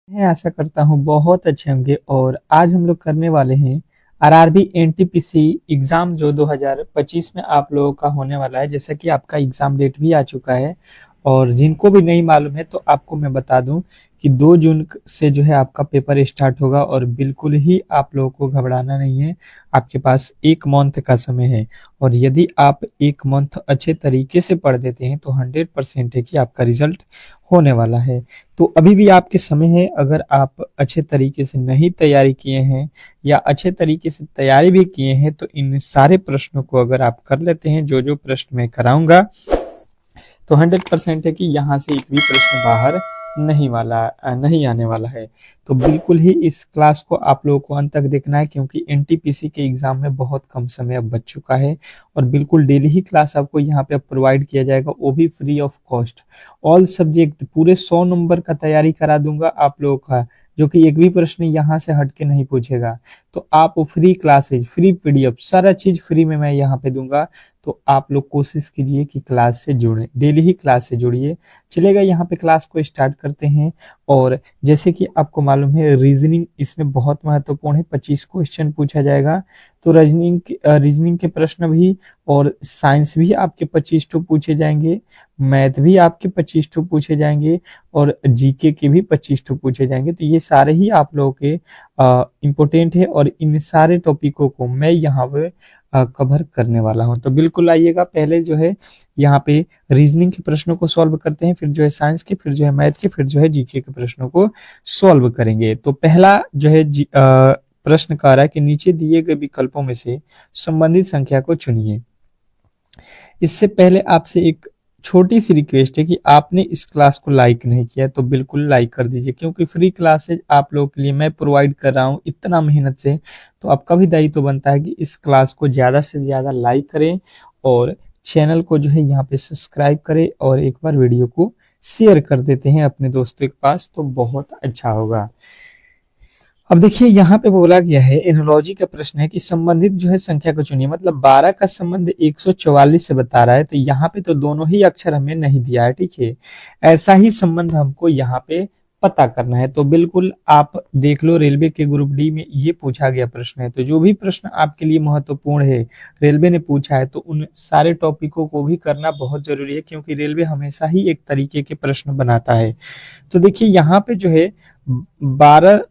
मैं आशा करता हूँ बहुत अच्छे होंगे। और आज हम लोग करने वाले हैं आरआरबी एनटीपीसी एग्जाम जो 2025 में आप लोगों का होने वाला है। जैसा कि आपका एग्जाम डेट भी आ चुका है और जिनको भी नहीं मालूम है तो आपको मैं बता दूं कि 2 जून से जो है आपका पेपर स्टार्ट होगा और बिल्कुल ही आप लोगों को घबराना नहीं है। आपके पास 1 मंथ का समय है और यदि आप 1 मंथ अच्छे तरीके से पढ़ देते हैं तो 100% है कि आपका रिजल्ट होने वाला है। तो अभी भी आपके समय है। अगर आप अच्छे तरीके से नहीं तैयारी किए हैं या अच्छे तरीके से तैयारी भी किए हैं तो इन सारे प्रश्नों को अगर आप कर लेते हैं, जो जो प्रश्न मैं कराऊंगा, तो 100% है कि यहाँ से एक भी प्रश्न बाहर नहीं आने वाला है। तो बिल्कुल ही इस क्लास को आप लोगों को अंत तक देखना है क्योंकि एनटीपीसी के एग्जाम में बहुत कम समय अब बच चुका है और बिल्कुल डेली ही क्लास आपको यहाँ पे प्रोवाइड किया जाएगा, वो भी free of cost. All subject पूरे 100 नंबर का तैयारी करा दूंगा आप लोगों का, जो कि एक भी प्रश्न यहाँ से हट के नहीं पूछेगा। तो आप फ्री क्लासेज, फ्री पीडीएफ, सारा चीज फ्री में मैं यहाँ पे दूंगा। तो आप लोग कोशिश कीजिए कि क्लास से जुड़े, डेली ही क्लास से जुड़िए। चलेगा, यहाँ पे क्लास को स्टार्ट करते हैं। और जैसे कि आपको मालूम है रीजनिंग इसमें बहुत महत्वपूर्ण है, 25 क्वेश्चन पूछा जाएगा। तो रीजनिंग के प्रश्न भी और साइंस भी आपके 25 तो पूछे जाएंगे, मैथ भी आपके 25 तो पूछे जाएंगे और जीके के भी 25 तो पूछे जाएंगे। तो ये सारे ही आप लोगों के इम्पोर्टेंट है और इन सारे टॉपिकों को मैं यहाँ पे कवर करने वाला हूँ। तो बिल्कुल आइएगा, पहले जो है यहाँ पे रीजनिंग के प्रश्नों को सॉल्व करते हैं, फिर जो है साइंस के, फिर जो है मैथ के, फिर जो है जीके के प्रश्नों को सॉल्व करेंगे। तो पहला जो है प्रश्न कह रहा है कि नीचे दिए गए विकल्पों में से संबंधित संख्या को चुनिए। इससे पहले आपसे एक छोटी सी रिक्वेस्ट है कि आपने इस क्लास को लाइक नहीं किया तो बिल्कुल लाइक कर दीजिए, क्योंकि फ्री क्लासेज आप लोगों के लिए मैं प्रोवाइड कर रहा हूँ इतना मेहनत से। तो आपका भी दायित्व बनता है कि इस क्लास को ज़्यादा से ज़्यादा लाइक करें और चैनल को जो है यहाँ पे सब्सक्राइब करें और एक बार वीडियो को शेयर कर देते हैं अपने दोस्तों के पास तो बहुत अच्छा होगा। अब देखिए यहाँ पे बोला गया है, एनोलॉजी का प्रश्न है कि संबंधित जो है संख्या को चुनिए। मतलब 12 का संबंध 144 से बता रहा है, तो यहाँ पे तो दोनों ही अक्षर हमें नहीं दिया है, ठीक है। ऐसा ही संबंध हमको यहाँ पे पता करना है। तो बिल्कुल आप देख लो, रेलवे के ग्रुप डी में ये पूछा गया प्रश्न है। तो जो भी प्रश्न आपके लिए महत्वपूर्ण है, रेलवे ने पूछा है, तो उन सारे टॉपिकों को भी करना बहुत जरूरी है, क्योंकि रेलवे हमेशा ही एक तरीके के प्रश्न बनाता है। तो देखिए यहाँ पे जो है 12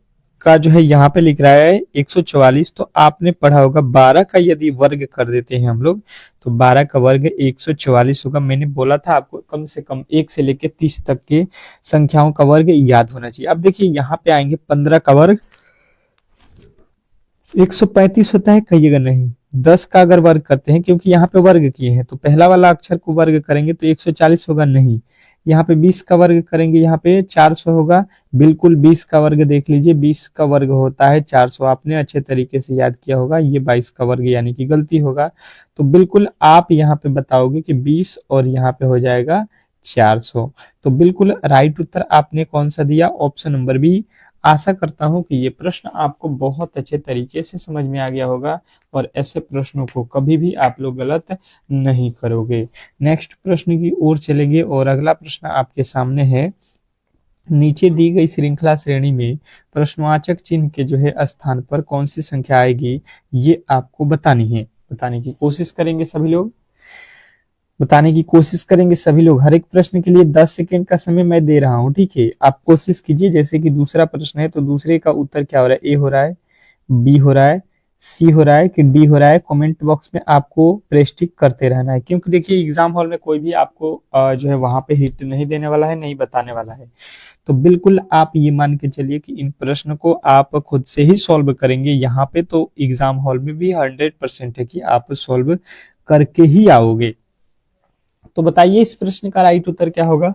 का जो है यहाँ पे लिख रहा है 144, तो आपने पढ़ा होगा 12 का यदि वर्ग कर देते हैं हम लोग तो 12 का वर्ग 144 होगा। मैंने बोला था आपको कम से कम 1 से लेकर 30 तक के संख्याओं का वर्ग याद होना चाहिए। अब देखिए यहाँ पे आएंगे 15 का वर्ग 135 होता है, कहिएगा नहीं। 10 का अगर वर्ग करते हैं, क्योंकि यहाँ पे वर्ग किए हैं तो पहला वाला अक्षर को वर्ग करेंगे तो 140 होगा, नहीं। यहाँ पे 20 का वर्ग करेंगे, यहाँ पे 400 होगा। बिल्कुल 20 का वर्ग देख लीजिए, 20 का वर्ग होता है 400, आपने अच्छे तरीके से याद किया होगा। ये 22 का वर्ग यानी कि गलती होगा। तो बिल्कुल आप यहाँ पे बताओगे कि 20 और यहाँ पे हो जाएगा 400। तो बिल्कुल राइट उत्तर आपने कौन सा दिया? Option number B. आशा करता हूं कि ये प्रश्न आपको बहुत अच्छे तरीके से समझ में आ गया होगा और ऐसे प्रश्नों को कभी भी आप लोग गलत नहीं करोगे। नेक्स्ट प्रश्न की ओर चलेंगे और अगला प्रश्न आपके सामने है। नीचे दी गई श्रृंखला श्रेणी में प्रश्नवाचक चिन्ह के जो है स्थान पर कौन सी संख्या आएगी, ये आपको बतानी है। बताने की कोशिश करेंगे सभी लोग, बताने की कोशिश करेंगे सभी लोग। हर एक प्रश्न के लिए 10 सेकंड का समय मैं दे रहा हूं, ठीक है। आप कोशिश कीजिए। जैसे कि दूसरा प्रश्न है तो दूसरे का उत्तर क्या हो रहा है? ए हो रहा है, बी हो रहा है, सी हो रहा है कि डी हो रहा है? कमेंट बॉक्स में आपको प्रेस टिक करते रहना है, क्योंकि देखिए एग्जाम हॉल में कोई भी आपको जो है वहां पे हिट नहीं देने वाला है, नहीं बताने वाला है। तो बिल्कुल आप ये मान के चलिए कि इन प्रश्न को आप खुद से ही सॉल्व करेंगे। यहाँ पे तो एग्जाम हॉल में भी 100% है कि आप सॉल्व करके ही आओगे। तो बताइए इस प्रश्न का राइट उत्तर क्या होगा?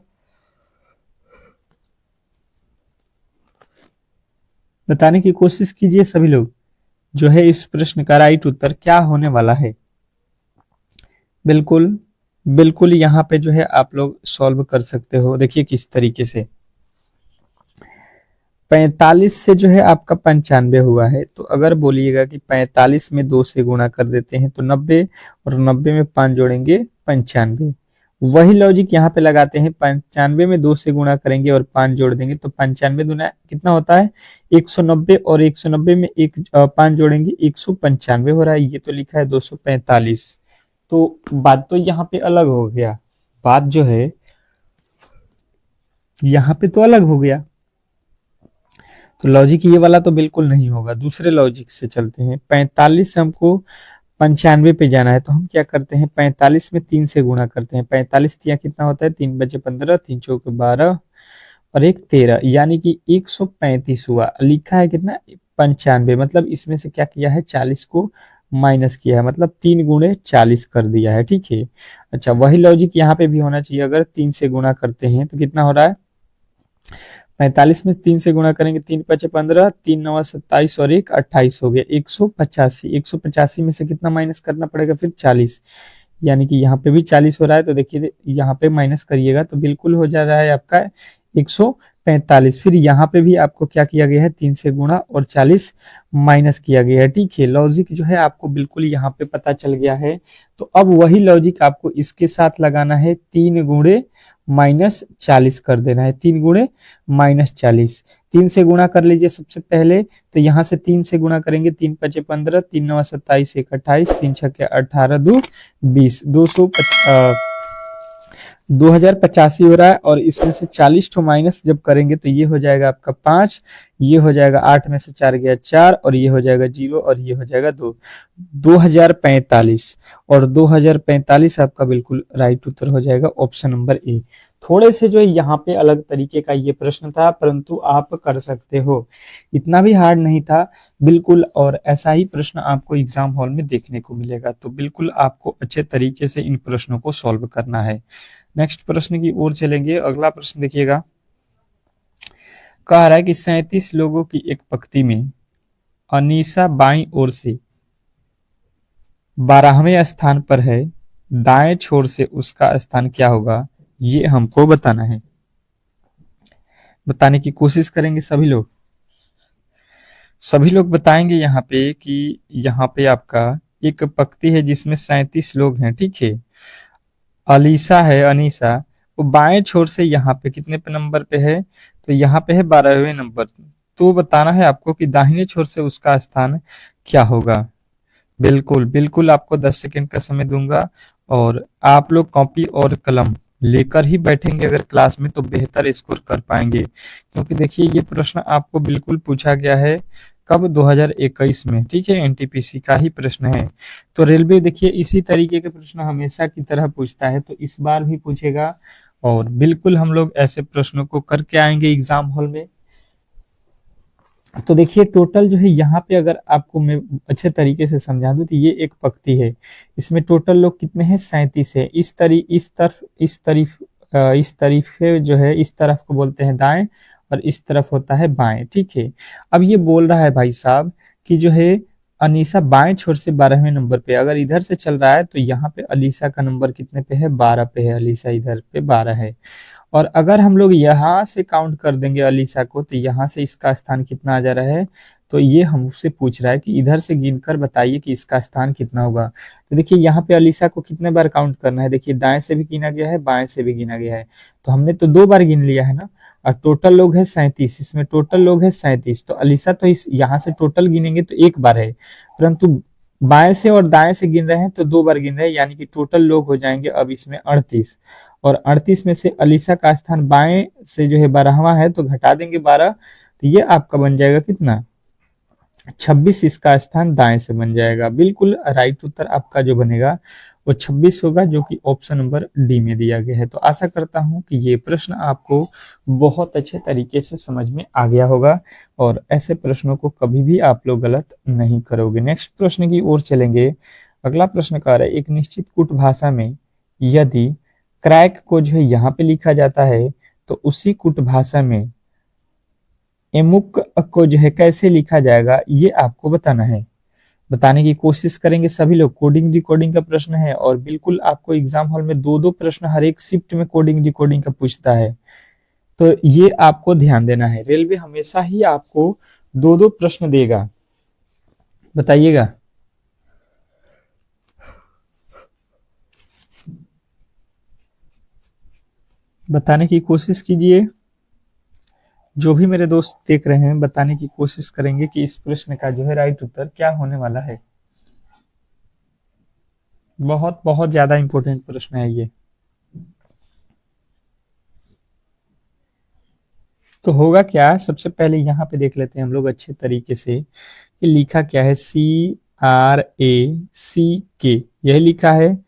बताने की कोशिश कीजिए सभी लोग, जो है इस प्रश्न का राइट उत्तर क्या होने वाला है। बिल्कुल बिल्कुल यहाँ पे जो है आप लोग सॉल्व कर सकते हो। देखिए किस तरीके से 45 से जो है आपका 95 हुआ है। तो अगर बोलिएगा कि 45 में 2 से गुणा कर देते हैं तो 90, और 90 में 5 जोड़ेंगे 95, वही लॉजिक यहाँ पे लगाते हैं, 95 में 2 से गुणा करेंगे और 5 जोड़ देंगे तो 95 दुना कितना होता है 190, और 190 में 5 जोड़ेंगे 195 हो रहा है, ये तो लिखा है 245। तो बात तो यहाँ पे अलग हो गया, बात जो है यहाँ पे तो अलग हो गया। तो लॉजिक ये वाला तो बिल्कुल नहीं होगा, दूसरे लॉजिक से चलते हैं। 45 से हमको 95 पे जाना है, तो हम क्या करते हैं 45 में 3 से गुणा करते हैं। 45 तिया कितना होता है 3 बचे 15, 3 चौके 12 और 1 13, यानी कि 135 हुआ। लिखा है कितना 95, मतलब इसमें से क्या किया है 40 को माइनस किया है, मतलब 3 गुणे 40 कर दिया है, ठीक है। अच्छा, वही लॉजिक यहाँ पे भी होना चाहिए, अगर 3 से गुणा करते हैं तो कितना हो रहा है 45 में 3 से गुणा करेंगे 3 पचे 15, 3 नवा 27 और 1 28 हो गया 185। 185 में से कितना माइनस करना पड़ेगा फिर 40, यानी कि यहाँ पे भी 40 हो रहा है। तो देखिए यहाँ पे माइनस करिएगा तो बिल्कुल हो जा रहा है आपका 145। फिर यहाँ पे भी आपको क्या किया गया है 3 से गुणा और 40 माइनस किया गया है, ठीक है। लॉजिक जो है आपको बिल्कुल यहाँ पे पता चल गया है। तो अब वही लॉजिक आपको इसके साथ लगाना है, 3 गुणे माइनस 40 कर देना है, 3 गुणे माइनस 40। 3 से गुणा कर लीजिए सबसे पहले, तो यहाँ से 3 से गुणा करेंगे 3 पचे 15, 3 नवा 27, 1 28, 3 छक्के 18, 2 20, 2085 हो रहा है। और इसमें से 40 तो माइनस जब करेंगे तो ये हो जाएगा आपका 5, ये हो जाएगा 8 में से 4 गया 4, और ये हो जाएगा 0 और ये हो जाएगा 2, 2045। और 2045 आपका बिल्कुल राइट उत्तर हो जाएगा ऑप्शन नंबर ए। थोड़े से जो है यहाँ पे अलग तरीके का ये प्रश्न था, परंतु आप कर सकते हो, इतना भी हार्ड नहीं था बिल्कुल। और ऐसा ही प्रश्न आपको एग्जाम हॉल में देखने को मिलेगा, तो बिल्कुल आपको अच्छे तरीके से इन प्रश्नों को सॉल्व करना है। नेक्स्ट प्रश्न की ओर चलेंगे। अगला प्रश्न देखिएगा, कह रहा है कि 37 लोगों की एक पंक्ति में अनीसा बाईं ओर से 12वें स्थान पर है, दाएं छोर से उसका स्थान क्या होगा, ये हमको बताना है। बताने की कोशिश करेंगे सभी लोग बताएंगे यहाँ पे कि यहाँ पे आपका एक पंक्ति है जिसमें 37 लोग हैं, ठीक है। अलीसा है, अनीसा, वो बाएं छोर से यहाँ पे कितने पे नंबर पे है, तो यहाँ पे है 12वें नंबर। तो बताना है आपको कि दाहिने छोर से उसका स्थान क्या होगा। बिल्कुल बिल्कुल आपको 10 सेकंड का समय दूंगा, और आप लोग कॉपी और कलम लेकर ही बैठेंगे अगर क्लास में, तो बेहतर स्कोर कर पाएंगे। क्योंकि देखिए ये प्रश्न आपको बिल्कुल पूछा गया है कब 2021 में, ठीक है, एनटीपीसी का ही प्रश्न है। तो रेलवे देखिए इसी तरीके के प्रश्न हमेशा की तरह पूछता है, तो इस बार भी पूछेगा, और बिल्कुल हम लोग ऐसे प्रश्नों को करके आएंगे एग्जाम हॉल में। तो देखिए टोटल जो है यहाँ पे अगर आपको मैं अच्छे तरीके से समझा दूं तो ये एक पंक्ति है, इसमें टोटल लोग कितने हैं 37 है। इस तरफ है जो है, इस तरफ को बोलते हैं दाएं और इस तरफ होता है बाएं, ठीक है। अब ये बोल रहा है भाई साहब कि जो है अनीसा बाएं छोर से 12वें नंबर पे, अगर इधर से चल रहा है तो यहाँ पे अलीसा का नंबर कितने पे है 12 पे है, अलीसा इधर पे 12 है। और अगर हम लोग यहाँ से काउंट कर देंगे अलीसा को, तो यहाँ से इसका स्थान कितना आ जा रहा है, तो ये हमसे पूछ रहा है कि इधर से गिनकर बताइए कि इसका स्थान कितना होगा। तो देखिए यहाँ पे अलीसा को कितने बार काउंट करना है, देखिए दाएं से भी गिना गया है, बाएं से भी गिना गया है, तो हमने तो 2 बार गिन लिया है ना। और टोटल लोग है 37, इसमें टोटल लोग है 37, तो अलीसा तो इस यहाँ से टोटल गिनेंगे तो 1 बार है, परंतु बाएं से और दाएं से गिन रहे हैं तो 2 बार गिन रहे हैं, यानी कि टोटल लोग हो जाएंगे अब इसमें 38। और 38 में से अलीसा का स्थान बाएं से जो है 12वां है, तो घटा देंगे 12, तो ये आपका बन जाएगा कितना 26, इसका स्थान दाएं से बन जाएगा। बिल्कुल राइट उत्तर आपका जो बनेगा वो 26 होगा, जो कि ऑप्शन नंबर डी में दिया गया है। तो आशा करता हूं कि ये प्रश्न आपको बहुत अच्छे तरीके से समझ में आ गया होगा, और ऐसे प्रश्नों को कभी भी आप लोग गलत नहीं करोगे। नेक्स्ट प्रश्न की ओर चलेंगे। अगला प्रश्न कह रहा है, एक निश्चित कूट भाषा में यदि क्रैक को जो है यहाँ पे लिखा जाता है, तो उसी कूट भाषा में एमुक को जो है कैसे लिखा जाएगा, ये आपको बताना है। बताने की कोशिश करेंगे सभी लोग। कोडिंग डिकोडिंग का प्रश्न है, और बिल्कुल आपको एग्जाम हॉल में 2-2 प्रश्न हर एक शिफ्ट में कोडिंग डिकोडिंग का पूछता है, तो ये आपको ध्यान देना है। रेलवे हमेशा ही आपको 2-2 प्रश्न देगा, बताइएगा। बताने की कोशिश कीजिए। जो भी मेरे दोस्त देख रहे हैं बताने की कोशिश करेंगे कि इस प्रश्न का जो है राइट उत्तर क्या होने वाला है। बहुत बहुत ज्यादा इंपॉर्टेंट प्रश्न है ये। तो होगा क्या, सबसे पहले यहाँ पे देख लेते हैं हम लोग अच्छे तरीके से कि लिखा क्या है। CRACK यही लिखा है,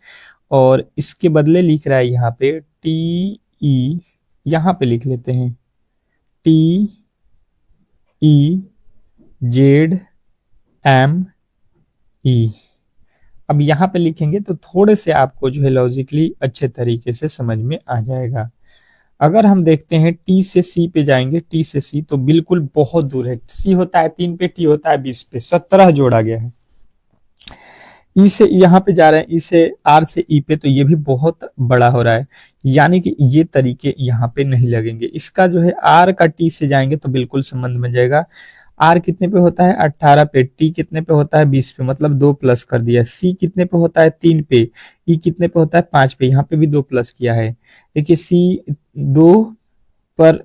और इसके बदले लिख रहा है यहाँ पे TE। यहाँ पे लिख लेते हैं TEZME। अब यहाँ पे लिखेंगे तो थोड़े से आपको जो है लॉजिकली अच्छे तरीके से समझ में आ जाएगा। अगर हम देखते हैं टी से सी पे जाएंगे, टी से सी तो बिल्कुल बहुत दूर है। सी होता है 3 पे, टी होता है 20 पे, 17 जोड़ा गया है। ई से यहाँ पे जा रहे हैं, ई से आर से ई पे, तो ये भी बहुत बड़ा हो रहा है, यानी कि ये तरीके यहाँ पे नहीं लगेंगे। इसका जो है आर का टी से जाएंगे तो बिल्कुल संबंध बन जाएगा। आर कितने पे होता है 18 पे, टी कितने पे होता है 20 पे, मतलब 2 प्लस कर दिया। सी कितने पे होता है 3 पे, ई कितने पे होता है 5 पे, यहाँ पे भी 2 प्लस किया है। देखिए सी 2 पर,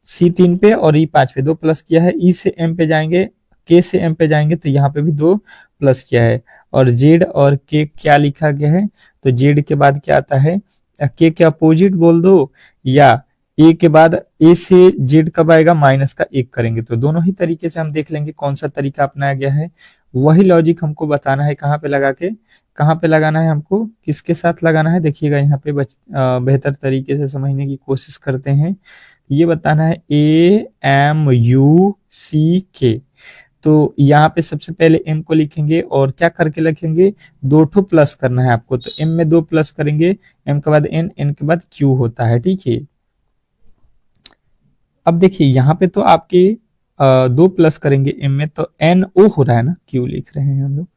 सी 3 पे और ई 5 पे 2 प्लस किया है। ई से एम पे जाएंगे, के से एम पे जाएंगे तो यहाँ पे भी 2 प्लस किया है। और जेड और के क्या लिखा गया है, तो जेड के बाद क्या आता है, के अपोजिट बोल दो, या ए के बाद ए से जेड कब आएगा, माइनस का 1 करेंगे। तो दोनों ही तरीके से हम देख लेंगे कौन सा तरीका अपनाया गया है। वही लॉजिक हमको बताना है कहाँ पे लगा के, कहाँ पे लगाना है हमको, किसके साथ लगाना है। देखिएगा यहाँ पे बेहतर तरीके से समझने की कोशिश करते हैं। ये बताना है AMUCK। तो यहाँ पे सबसे पहले m को लिखेंगे और क्या करके लिखेंगे, 2 ठो प्लस करना है आपको। तो m में 2 प्लस करेंगे, m के बाद n, n के बाद q होता है, ठीक है। अब देखिए यहाँ पे तो आपके 2 प्लस करेंगे m में, तो NO हो रहा है ना, q लिख रहे हैं हम लोग।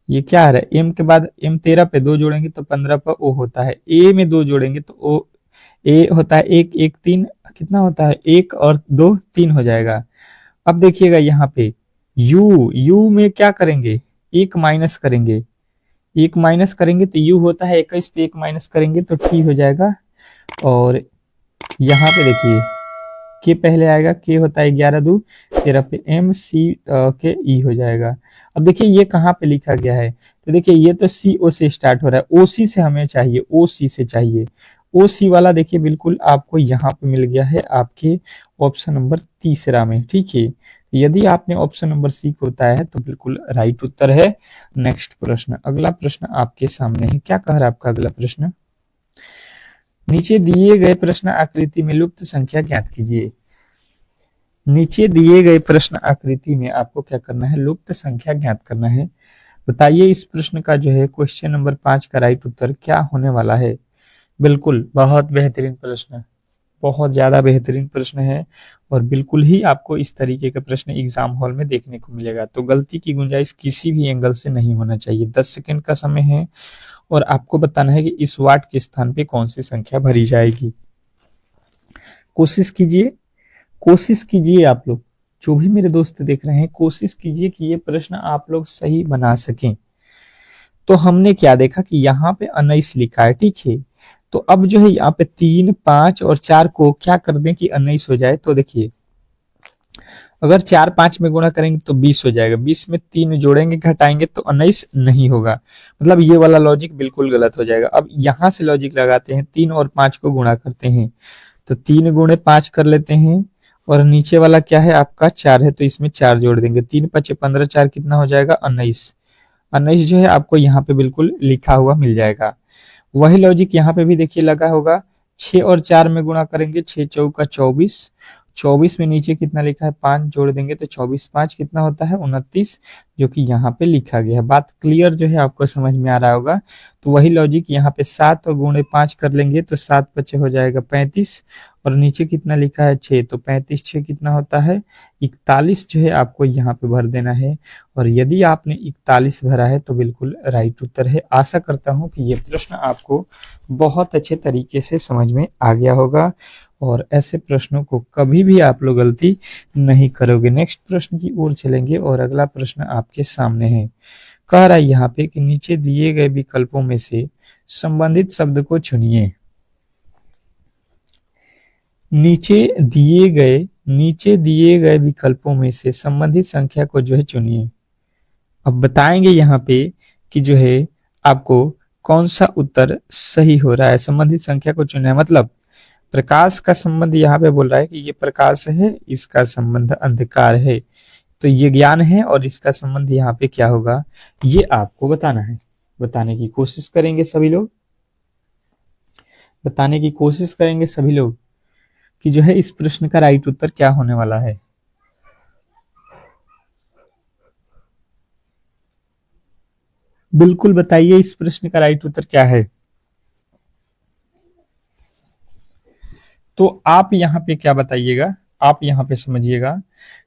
ये क्या आ रहा है, m के बाद m 13 पे 2 जोड़ेंगे तो 15 पर o होता है। a में 2 जोड़ेंगे तो o, a होता है 1 1 3, कितना होता है 1 और 2 3 हो जाएगा। अब देखिएगा यहाँ पे u में क्या करेंगे, 1 माइनस करेंगे, 1 माइनस करेंगे तो u होता है 21 पे 1 माइनस करेंगे तो t हो जाएगा। और यहाँ पे देखिए के पहले आएगा, के होता है 11 2 13 पे m c के ई हो जाएगा। अब देखिए ये कहाँ पे लिखा गया है, तो देखिए ये तो सी ओ से स्टार्ट हो रहा है, ओ सी से हमें चाहिए, ओ सी से चाहिए। ओ सी वाला देखिए बिल्कुल आपको यहाँ पे मिल गया है आपके ऑप्शन नंबर तीसरा में, ठीक है। यदि आपने ऑप्शन नंबर सी को बताया है तो बिल्कुल राइट उत्तर है। नेक्स्ट प्रश्न, अगला प्रश्न आपके सामने है। क्या कह रहा है आपका अगला प्रश्न, नीचे दिए गए प्रश्न आकृति में लुप्त संख्या ज्ञात कीजिए। नीचे दिए गए प्रश्न आकृति में आपको क्या करना है, लुप्त संख्या ज्ञात करना है। बताइए इस प्रश्न का जो है क्वेश्चन नंबर 5 का राइट उत्तर क्या होने वाला है। बिल्कुल बहुत बेहतरीन प्रश्न, बहुत ज्यादा बेहतरीन प्रश्न है, और बिल्कुल ही आपको इस तरीके का प्रश्न एग्जाम हॉल में देखने को मिलेगा। तो गलती की गुंजाइश किसी भी एंगल से नहीं होना चाहिए। 10 सेकंड का समय है और आपको बताना है कि इस वाट के स्थान पे कौन सी संख्या भरी जाएगी। कोशिश कीजिए, कोशिश कीजिए आप लोग, जो भी मेरे दोस्त देख रहे हैं कोशिश कीजिए कि ये प्रश्न आप लोग सही बना सकें। तो हमने क्या देखा कि यहाँ पे 19 लिखा है, ठीक है। तो अब जो है यहाँ पे 3 5 और 4 को क्या कर दें कि 19 हो जाए। तो देखिए अगर 4 5 में गुणा करेंगे तो 20 हो जाएगा, 20 में 3 जोड़ेंगे घटाएंगे तो 19 नहीं होगा, मतलब ये वाला लॉजिक बिल्कुल गलत हो जाएगा। अब यहाँ से लॉजिक लगाते हैं, 3 और 5 को गुणा करते हैं, तो 3 गुणे 5 कर लेते हैं, और नीचे वाला क्या है आपका 4 है तो इसमें 4 जोड़ देंगे, 3 5 15 4 कितना हो जाएगा 19। 19 जो है आपको यहाँ पे बिल्कुल लिखा हुआ मिल जाएगा। वही लॉजिक यहाँ पे भी देखिए लगा होगा, 6 और 4 में गुणा करेंगे, 6 चौका 24, 24 में नीचे कितना लिखा है 5 जोड़ देंगे तो 24 5 कितना होता है 29, जो कि यहाँ पे लिखा गया है। बात क्लियर जो है आपको समझ में आ रहा होगा। तो वही लॉजिक यहाँ पे 7 और गुणे 5 कर लेंगे तो 7 5 हो जाएगा 35, और नीचे कितना लिखा है 6, तो 35 6 कितना होता है 41, जो है आपको यहाँ पे भर देना है। और यदि आपने 41 भरा है तो बिल्कुल राइट उत्तर है। आशा करता हूँ कि ये प्रश्न आपको बहुत अच्छे तरीके से समझ में आ गया होगा, और ऐसे प्रश्नों को कभी भी आप लोग गलती नहीं करोगे। नेक्स्ट प्रश्न की ओर चलेंगे, और अगला प्रश्न आपके सामने है। कह रहा है यहाँ पे कि नीचे दिए गए विकल्पों में से संबंधित शब्द को चुनिए। नीचे दिए गए विकल्पों में से संबंधित संख्या को जो है चुनिए। अब बताएंगे यहाँ पे कि जो है आपको कौन सा उत्तर सही हो रहा है। संबंधित संख्या को चुनना है, मतलब प्रकाश का संबंध यहाँ पे बोल रहा है कि ये प्रकाश है, इसका संबंध अंधकार है, तो ये ज्ञान है, और इसका संबंध यहाँ पे क्या होगा ये आपको बताना है। बताने की कोशिश करेंगे सभी लोग, बताने की कोशिश करेंगे सभी लोग कि जो है इस प्रश्न का राइट उत्तर क्या होने वाला है। बिल्कुल बताइए इस प्रश्न का राइट उत्तर क्या है। तो आप यहाँ पे क्या बताइएगा, आप यहाँ पे समझिएगा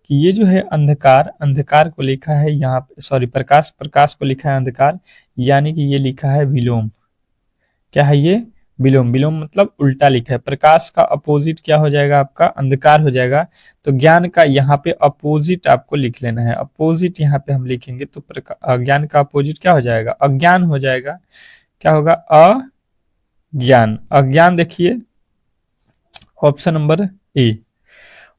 कि ये जो है अंधकार, अंधकार को लिखा है यहाँ पे, सॉरी प्रकाश, प्रकाश को लिखा है अंधकार, यानी कि ये लिखा है विलोम। क्या है ये? विलोम। विलोम मतलब उल्टा लिखा है। प्रकाश का अपोजिट क्या हो जाएगा आपका? अंधकार हो जाएगा। तो ज्ञान का यहाँ पे अपोजिट आपको लिख लेना है। अपोजिट यहाँ पे हम लिखेंगे तो ज्ञान का अपोजिट क्या हो जाएगा? अज्ञान हो जाएगा। क्या होगा? अज्ञान। अज्ञान देखिए option number A.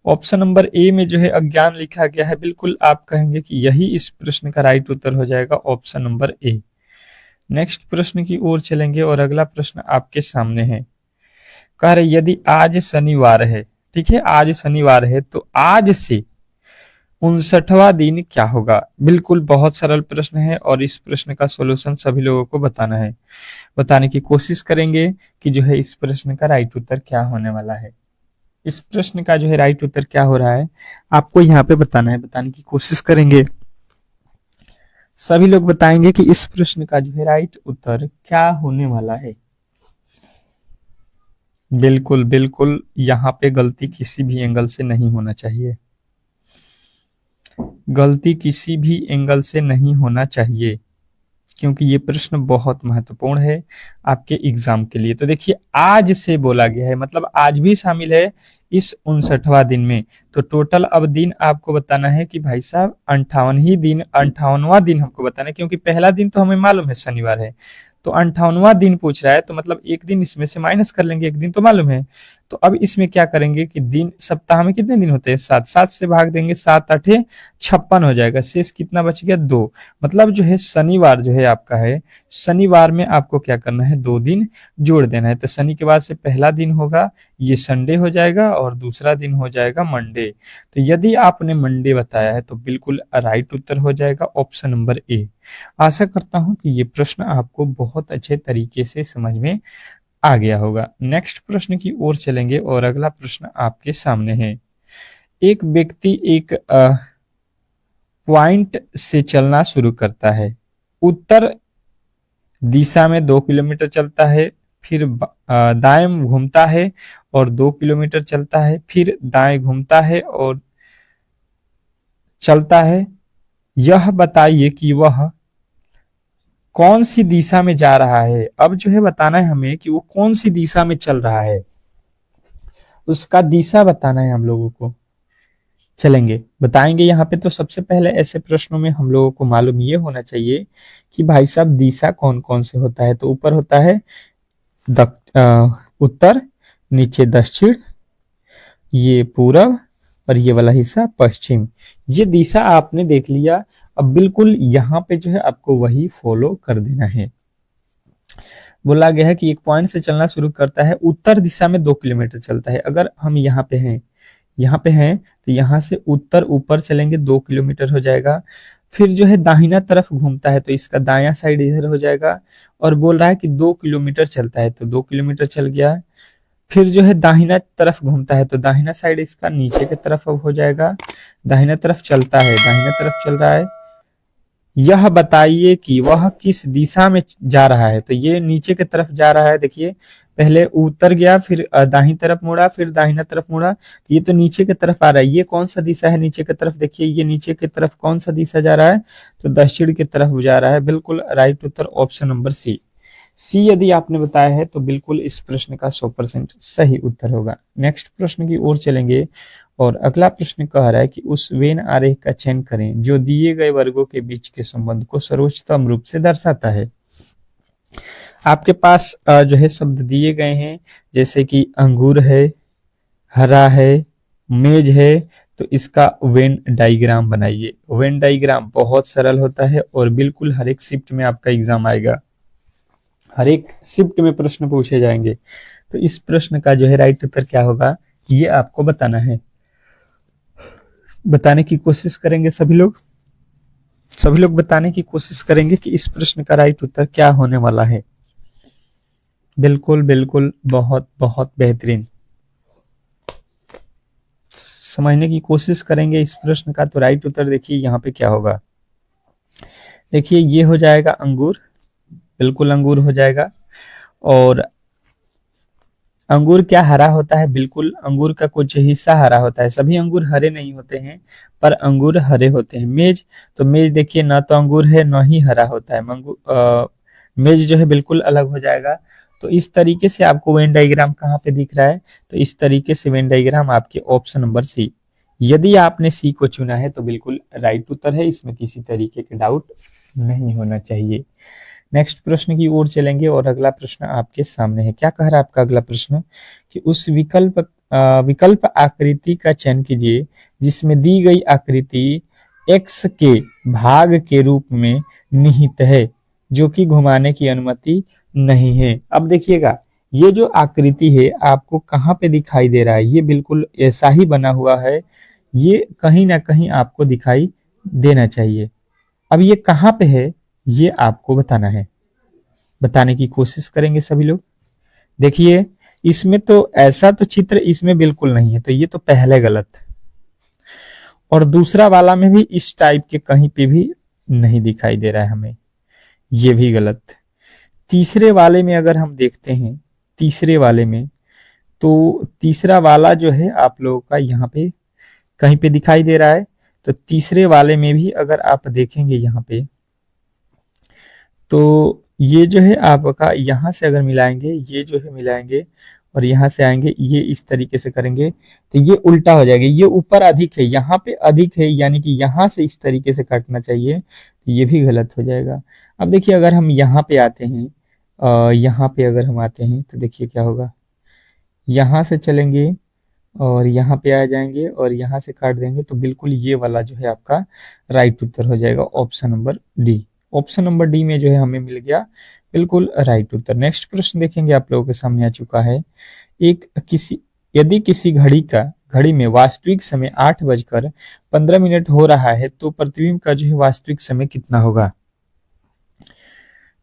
Option number A में जो है अज्ञान लिखा गया है। बिल्कुल आप कहेंगे कि यही इस प्रश्न का राइट उत्तर हो जाएगा, ऑप्शन नंबर ए। नेक्स्ट प्रश्न की ओर चलेंगे और अगला प्रश्न आपके सामने है। कह रहे यदि आज शनिवार है, ठीक है, आज शनिवार है, तो आज से 59वां दिन क्या होगा? बिल्कुल बहुत सरल प्रश्न है और इस प्रश्न का सॉल्यूशन सभी लोगों को बताना है। बताने की कोशिश करेंगे कि जो है इस प्रश्न का राइट उत्तर क्या होने वाला है। इस प्रश्न का जो है राइट उत्तर क्या हो रहा है आपको यहाँ पे बताना है। बताने की कोशिश करेंगे, सभी लोग बताएंगे कि इस प्रश्न का जो है राइट उत्तर क्या होने वाला है। बिल्कुल बिल्कुल यहाँ पे गलती किसी भी एंगल से नहीं होना चाहिए, गलती किसी भी एंगल से नहीं होना चाहिए, क्योंकि ये प्रश्न बहुत महत्वपूर्ण है आपके एग्जाम के लिए। तो देखिए आज से बोला गया है, मतलब आज भी शामिल है इस 59वां दिन में। तो टोटल अब दिन आपको बताना है कि भाई साहब 58वां दिन हमको बताना है, क्योंकि पहला दिन तो हमें मालूम है शनिवार है। तो 58वां दिन पूछ रहा है, तो मतलब एक दिन इसमें से माइनस कर लेंगे, एक दिन तो मालूम है। तो अब इसमें क्या करेंगे कि दिन, सप्ताह में कितने दिन होते हैं? 7, 7 से भाग देंगे, 7 8 56 हो जाएगा। शेष कितना बच गया? 2। मतलब जो है शनिवार जो है आपका है, शनिवार में आपको क्या करना है? 2 दिन जोड़ देना है। तो शनि के बाद से पहला दिन होगा ये संडे हो जाएगा और दूसरा दिन हो जाएगा मंडे। तो यदि आपने मंडे बताया है तो बिल्कुल राइट उत्तर हो जाएगा ऑप्शन नंबर ए। आशा करता हूं कि ये प्रश्न आपको बहुत अच्छे तरीके से समझ में आ गया होगा। नेक्स्ट प्रश्न की ओर चलेंगे और अगला प्रश्न आपके सामने है। एक व्यक्ति एक पॉइंट से चलना शुरू करता है, उत्तर दिशा में 2 किलोमीटर चलता है, फिर दाएं घूमता है और 2 किलोमीटर चलता है, फिर दाएं घूमता है और चलता है। यह बताइए कि वह कौन सी दिशा में जा रहा है। अब जो है बताना है हमें कि वो कौन सी दिशा में चल रहा है, उसका दिशा बताना है हम लोगों को। चलेंगे बताएंगे यहाँ पे। तो सबसे पहले ऐसे प्रश्नों में हम लोगों को मालूम ये होना चाहिए कि भाई साहब दिशा कौन कौन से होता है। तो ऊपर होता है उत्तर, नीचे दक्षिण, ये पूरब और ये वाला हिस्सा पश्चिम। ये दिशा आपने देख लिया। अब बिल्कुल यहाँ पे जो है आपको वही फॉलो कर देना है। बोला गया है कि एक पॉइंट से चलना शुरू करता है, उत्तर दिशा में 2 किलोमीटर चलता है। अगर हम यहाँ पे हैं तो यहाँ से उत्तर ऊपर चलेंगे 2 किलोमीटर हो जाएगा। फिर जो है दाहिना तरफ घूमता है तो इसका दायां साइड इधर हो जाएगा, और बोल रहा है कि 2 किलोमीटर चलता है तो 2 किलोमीटर चल गया। फिर जो है दाहिना तरफ घूमता है तो दाहिना साइड इसका नीचे की तरफ अब हो जाएगा। दाहिना तरफ चलता है, दाहिना तरफ चल रहा है। यह बताइए कि वह किस दिशा में जा रहा है। तो ये नीचे की तरफ जा रहा है। देखिए पहले उतर गया, फिर दाहिनी तरफ मुड़ा, फिर दाहिना तरफ मुड़ा। ये तो नीचे की तरफ आ रहा है। ये कौन सा दिशा है नीचे की तरफ? देखिए ये नीचे की तरफ कौन सा दिशा जा रहा है? तो दक्षिण की तरफ जा रहा है। बिल्कुल राइट उत्तर ऑप्शन नंबर सी। सी यदि आपने बताया है तो बिल्कुल इस प्रश्न का 100% सही उत्तर होगा। नेक्स्ट प्रश्न की ओर चलेंगे और अगला प्रश्न कह रहा है कि उस वेन आरेख का चयन करें जो दिए गए वर्गों के बीच के संबंध को सर्वोच्चतम रूप से दर्शाता है। आपके पास जो है शब्द दिए गए हैं, जैसे कि अंगूर है, हरा है, मेज है, तो इसका वेन डायग्राम बनाइए। वेन डायग्राम बहुत सरल होता है और बिल्कुल हर एक शिफ्ट में आपका एग्जाम आएगा, हर एक शिफ्ट में प्रश्न पूछे जाएंगे। तो इस प्रश्न का जो है राइट उत्तर क्या होगा, ये आपको बताना है। बताने की कोशिश करेंगे सभी लोग, सभी लोग बताने की कोशिश करेंगे कि इस प्रश्न का राइट उत्तर क्या होने वाला है। बिल्कुल बिल्कुल, बहुत बहुत बेहतरीन। समझने की कोशिश करेंगे इस प्रश्न का। तो राइट उत्तर देखिए यहाँ पे क्या होगा। देखिए ये हो जाएगा अंगूर, बिल्कुल अंगूर हो जाएगा। और अंगूर क्या हरा होता है? बिल्कुल अंगूर का कुछ हिस्सा हरा होता है, सभी अंगूर हरे नहीं होते हैं, पर अंगूर हरे होते हैं। मेज, तो मेज देखिए ना तो अंगूर है ना ही हरा होता है, मेज जो है बिल्कुल अलग हो जाएगा। तो इस तरीके से आपको वेन डायग्राम कहाँ पे दिख रहा है? तो इस तरीके से वेन डायग्राम आपके ऑप्शन नंबर सी। यदि आपने सी को चुना है तो बिल्कुल राइट उत्तर है, इसमें किसी तरीके के डाउट नहीं होना चाहिए। नेक्स्ट प्रश्न की ओर चलेंगे और अगला प्रश्न आपके सामने है। क्या कह रहा है आपका अगला प्रश्न कि उस विकल्प आकृति का चयन कीजिए जिसमें दी गई आकृति x के भाग के रूप में निहित है, जो कि घुमाने की अनुमति नहीं है। अब देखिएगा ये जो आकृति है आपको कहाँ पे दिखाई दे रहा है? ये बिल्कुल ऐसा ही बना हुआ है, ये कहीं ना कहीं आपको दिखाई देना चाहिए। अब ये कहाँ पे है ये आपको बताना है, बताने की कोशिश करेंगे सभी लोग। देखिए इसमें तो ऐसा तो चित्र इसमें बिल्कुल नहीं है, तो ये तो पहले गलत। और दूसरा वाला में भी इस टाइप के कहीं पे भी नहीं दिखाई दे रहा है हमें, ये भी गलत। तीसरे वाले में अगर हम देखते हैं, तीसरे वाले में तो तीसरा वाला जो है आप लोगों का यहाँ पे कहीं पे दिखाई दे रहा है। तो तीसरे वाले में भी अगर आप देखेंगे यहाँ पे, तो ये जो है आपका यहाँ से अगर मिलाएंगे, ये जो है मिलाएंगे और यहाँ से आएंगे, ये इस तरीके से करेंगे तो ये उल्टा हो जाएगा। ये ऊपर अधिक है, यहाँ पे अधिक है, यानी कि यहाँ से इस तरीके से काटना चाहिए, तो ये भी गलत हो जाएगा। अब देखिए अगर हम यहाँ पे आते हैं, यहाँ पे अगर हम आते हैं तो देखिए क्या होगा। यहाँ से चलेंगे और यहाँ पे आ जाएंगे और यहाँ से काट देंगे, तो बिल्कुल ये वाला जो है आपका राइट उत्तर हो जाएगा, option number D. Option number D में जो है हमें मिल गया बिल्कुल राइट उत्तर। नेक्स्ट प्रश्न देखेंगे आप लोगों के सामने आ चुका है। यदि किसी घड़ी में वास्तविक समय 8:15 हो रहा है तो प्रतिबिंब का जो है वास्तविक समय कितना होगा?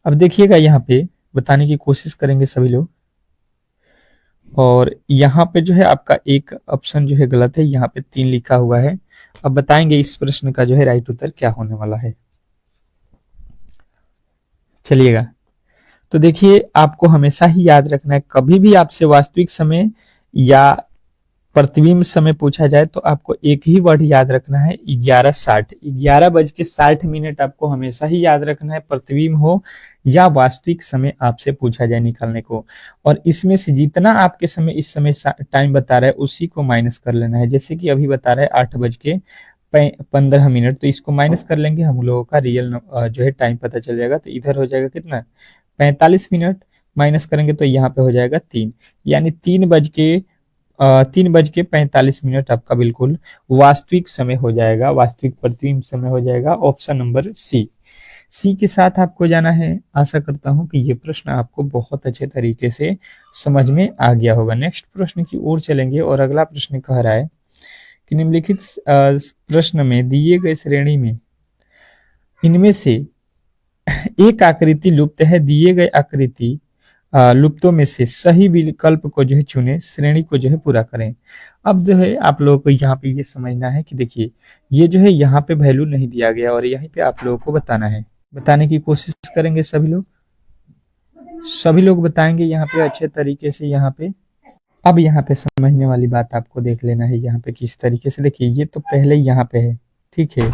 अब देखिएगा यहाँ पे बताने की कोशिश करेंगे सभी लोग। और यहाँ पे जो है आपका एक ऑप्शन जो है गलत है, यहाँ पे 3 लिखा हुआ है। अब बताएंगे इस प्रश्न का जो है राइट उत्तर क्या होने वाला है। चलिएगा, तो देखिए आपको हमेशा ही याद रखना है, कभी भी आपसे वास्तविक समय या प्रतिबिंब समय पूछा जाए तो आपको एक ही वर्ड याद रखना है, 11:60। 11:60 आपको हमेशा ही याद रखना है, प्रतिबिंब हो या वास्तविक समय आपसे पूछा जाए निकालने को। और इसमें से जितना आपके समय इस समय टाइम बता रहा है उसी को माइनस कर लेना है। जैसे कि अभी बता रहा है 8:15, तो इसको माइनस कर लेंगे, हम लोगों का रियल जो है टाइम पता चल जाएगा। तो इधर हो जाएगा कितना, 45 मिनट, माइनस करेंगे तो यहाँ पे हो जाएगा 3, यानी 3:45 आपका बिल्कुल वास्तविक समय हो जाएगा, वास्तविक प्रतिबिंब समय हो जाएगा, ऑप्शन नंबर सी के साथ आपको जाना है। आशा करता हूं कि ये प्रश्न आपको बहुत अच्छे तरीके से समझ में आ गया होगा। नेक्स्ट प्रश्न की ओर चलेंगे और अगला प्रश्न कह रहा है कि निम्नलिखित प्रश्न में दिए गए श्रेणी में इनमें से एक आकृति लुप्त है, दिए गए आकृति लुप्तों में से सही विकल्प को जो है चुने, श्रेणी को जो है पूरा करें। अब जो है आप लोगों को यहाँ पे ये समझना है कि देखिए ये जो है यहाँ पे वैल्यू नहीं दिया गया और यहीं पे आप लोगों को बताना है, बताने की कोशिश करेंगे सभी लोग बताएंगे यहाँ पे अच्छे तरीके से। यहाँ पे अब यहाँ पे समझने वाली बात आपको देख लेना है, यहाँ पे किस तरीके से। देखिए ये तो पहले यहाँ पे है, ठीक है,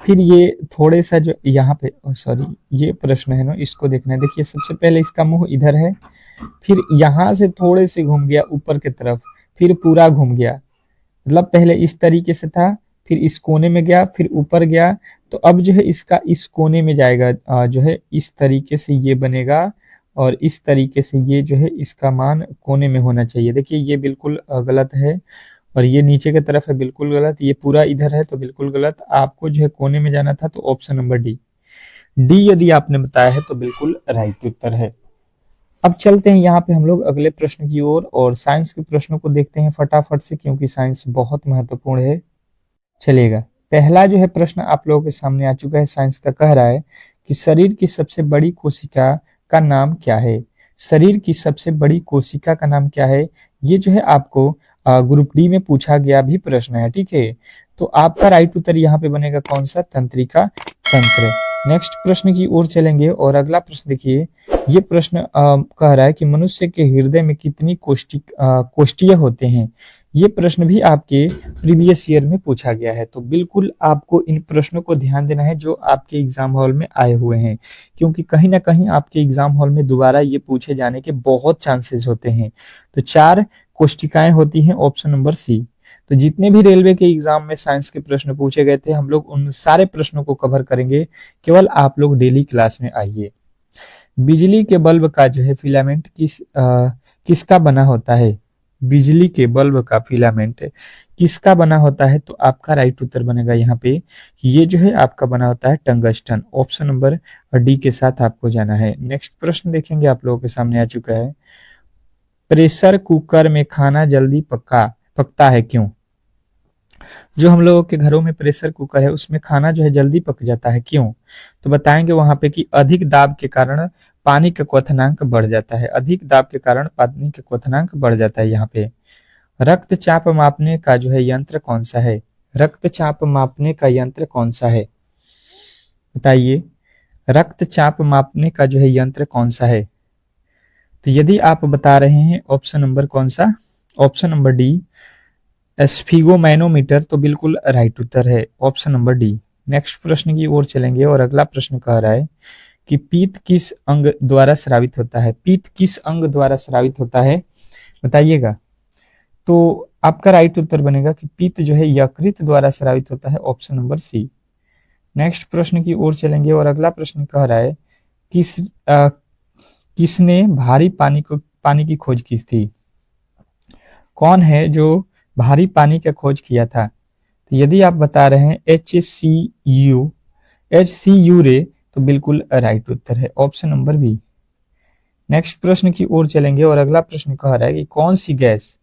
फिर ये थोड़े सा जो यहाँ पे सॉरी ये प्रश्न है ना, इसको देखना है। देखिए सबसे पहले इसका मुंह इधर है, फिर यहाँ से थोड़े से घूम गया ऊपर की तरफ, फिर पूरा घूम गया, मतलब पहले इस तरीके से था, फिर इस कोने में गया, फिर ऊपर गया, तो अब जो है इसका इस कोने में जाएगा, जो है इस तरीके से ये बनेगा और इस तरीके से ये जो है इसका मान कोने में होना चाहिए। देखिए ये बिल्कुल गलत है, और ये नीचे की तरफ है, बिल्कुल गलत। ये पूरा इधर है तो बिल्कुल गलत। आपको जो है कोने में जाना था, तो ऑप्शन नंबर डी, डी यदि आपने बताया है तो बिल्कुल राइट उत्तर है। अब चलते हैं यहाँ पे हम लोग अगले प्रश्न की ओर, और साइंस के प्रश्नों को देखते हैं फटाफट से, क्योंकि साइंस बहुत महत्वपूर्ण है। चलिएगा, पहला जो है प्रश्न आप लोगों के सामने आ चुका है। साइंस का कह रहा है कि शरीर की सबसे बड़ी कोशिका का नाम क्या है। शरीर की सबसे बड़ी कोशिका का नाम क्या है, ये जो है आपको ग्रुप डी में पूछा गया भी प्रश्न है, ठीक है। तो आपका राइट उत्तर यहाँ पे बनेगा कौन सा, तंत्रिका तंत्र। नेक्स्ट प्रश्न की ओर चलेंगे, और अगला प्रश्न देखिए। ये प्रश्न कह रहा है कि मनुष्य के हृदय में कितनी कोष्ठीय होते हैं। ये प्रश्न भी आपके प्रीवियस ईयर में पूछा गया है, तो बिल्कुल आपको इन प्रश्नों को ध्यान देना है जो आपके एग्जाम हॉल में आए हुए हैं, क्योंकि कहीं ना कहीं आपके एग्जाम हॉल में दोबारा ये पूछे जाने के बहुत चांसेस होते हैं। तो 4 कोष्टिकाएं होती हैं, ऑप्शन नंबर सी। तो जितने भी रेलवे के एग्जाम में साइंस के प्रश्न पूछे गए थे, हम लोग उन सारे प्रश्नों को कवर करेंगे। केवल आप लोग डेली क्लास में आइए। बिजली के बल्ब का जो है फिलामेंट किसका बना होता है। बिजली के बल्ब का फिलामेंट किसका बना होता है, तो आपका राइट उत्तर बनेगा यहाँ पे, ये जो है आपका बना होता है टंगस्टन। ऑप्शन नंबर डी के साथ आपको जाना है। नेक्स्ट प्रश्न देखेंगे, आप लोगों के सामने आ चुका है। प्रेशर कुकर में खाना जल्दी पकता है क्यों। जो हम लोगों के घरों में प्रेशर कुकर है, उसमें खाना जो है जल्दी पक जाता है, क्यों। तो बताएंगे वहां पे कि अधिक दाब के कारण पानी का क्वथनांक बढ़ जाता है। अधिक दाब के कारण पानी का क्वथनांक बढ़ जाता है। यहाँ पे रक्तचाप मापने का जो है यंत्र कौन सा है। रक्तचाप मापने का यंत्र कौन सा है, बताइए। रक्तचाप मापने का जो है यंत्र कौन सा है। तो यदि आप बता रहे हैं ऑप्शन नंबर कौन सा, ऑप्शन नंबर डी, एस्फिगोमैनोमीटर, तो बिल्कुल राइट उत्तर है ऑप्शन नंबर डी। नेक्स्ट प्रश्न की ओर चलेंगे, और अगला प्रश्न कह रहा है कि पीत किस अंग द्वारा स्रावित होता है। पीत किस अंग द्वारा स्रावित होता है, बताइएगा। तो आपका राइट उत्तर बनेगा कि पीत जो है यकृत द्वारा स्रावित होता है, ऑप्शन नंबर सी। नेक्स्ट प्रश्न की ओर चलेंगे, और अगला प्रश्न कह रहा है किसने भारी पानी की खोज की थी। कौन है जो भारी पानी का खोज किया था। तो यदि आप बता रहे हैं HCU रे, तो बिल्कुल राइट उत्तर है ऑप्शन नंबर बी। नेक्स्ट प्रश्न की ओर चलेंगे, और अगला प्रश्न कह रहा है कि कौन सी गैस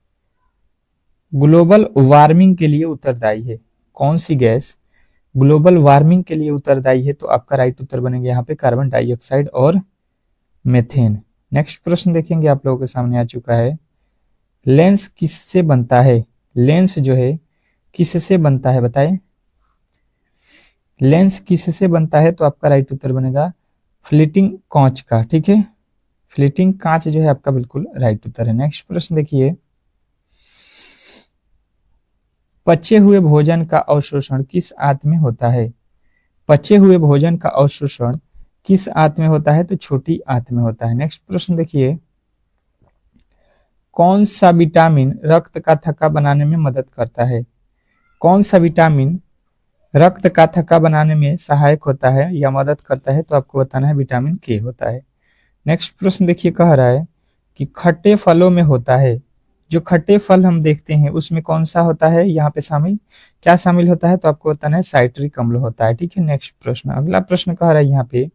ग्लोबल वार्मिंग के लिए उत्तरदायी है। कौन सी गैस ग्लोबल वार्मिंग के लिए उत्तरदायी है, तो आपका राइट उत्तर बनेगा यहाँ पे कार्बन डाइऑक्साइड और मेथेन। नेक्स्ट प्रश्न देखेंगे, आप लोगों के सामने आ चुका है। लेंस किससे बनता है। लेंस जो है किससे बनता है, बताएं। लेंस किससे बनता है, तो आपका राइट उत्तर बनेगा फ्लिटिंग कांच का, ठीक है। फ्लिटिंग कांच जो है आपका बिल्कुल राइट उत्तर है। नेक्स्ट प्रश्न देखिए। पचे हुए भोजन का अवशोषण किस आंत में होता है। पचे हुए भोजन का अवशोषण किस आंत में होता है, तो छोटी आंत में होता है। नेक्स्ट प्रश्न देखिए। कौन सा विटामिन रक्त का थक्का बनाने में मदद करता है। कौन सा विटामिन रक्त का थक्का बनाने में सहायक होता है या मदद करता है, तो आपको बताना है विटामिन के होता है। नेक्स्ट प्रश्न देखिए, कह रहा है कि खट्टे फलों में होता है, जो खट्टे फल हम देखते हैं उसमें कौन सा होता है यहाँ पे शामिल, क्या शामिल होता है, तो आपको बताना है साइट्रिक अम्ल होता है, ठीक है। नेक्स्ट प्रश्न, अगला प्रश्न कह रहा है यहाँ पे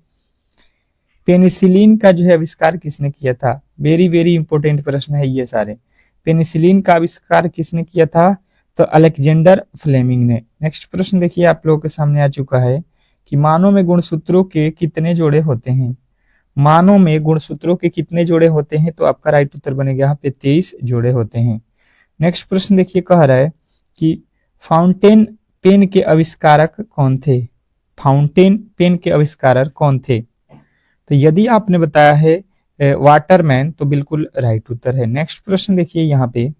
पेनिसिलिन का जो है आविष्कार किसने किया था। वेरी वेरी इंपॉर्टेंट प्रश्न है ये सारे। पेनिसिलिन का आविष्कार किसने किया था, तो अलेक्जेंडर फ्लेमिंग ने। नेक्स्ट प्रश्न देखिए, आप लोगों के सामने आ चुका है कि मानव में गुणसूत्रों के कितने जोड़े होते हैं। मानव में गुणसूत्रों के कितने जोड़े होते हैं, तो आपका राइट उत्तर बनेगा यहाँ पे 23 जोड़े होते हैं। नेक्स्ट प्रश्न देखिए, कह रहा है कि फाउंटेन पेन के आविष्कारक कौन थे। फाउंटेन पेन के आविष्कारक कौन थे, तो यदि आपने बताया है वाटरमैन, तो बिल्कुल राइट उत्तर है। नेक्स्ट प्रश्न देखिए यहाँ पे,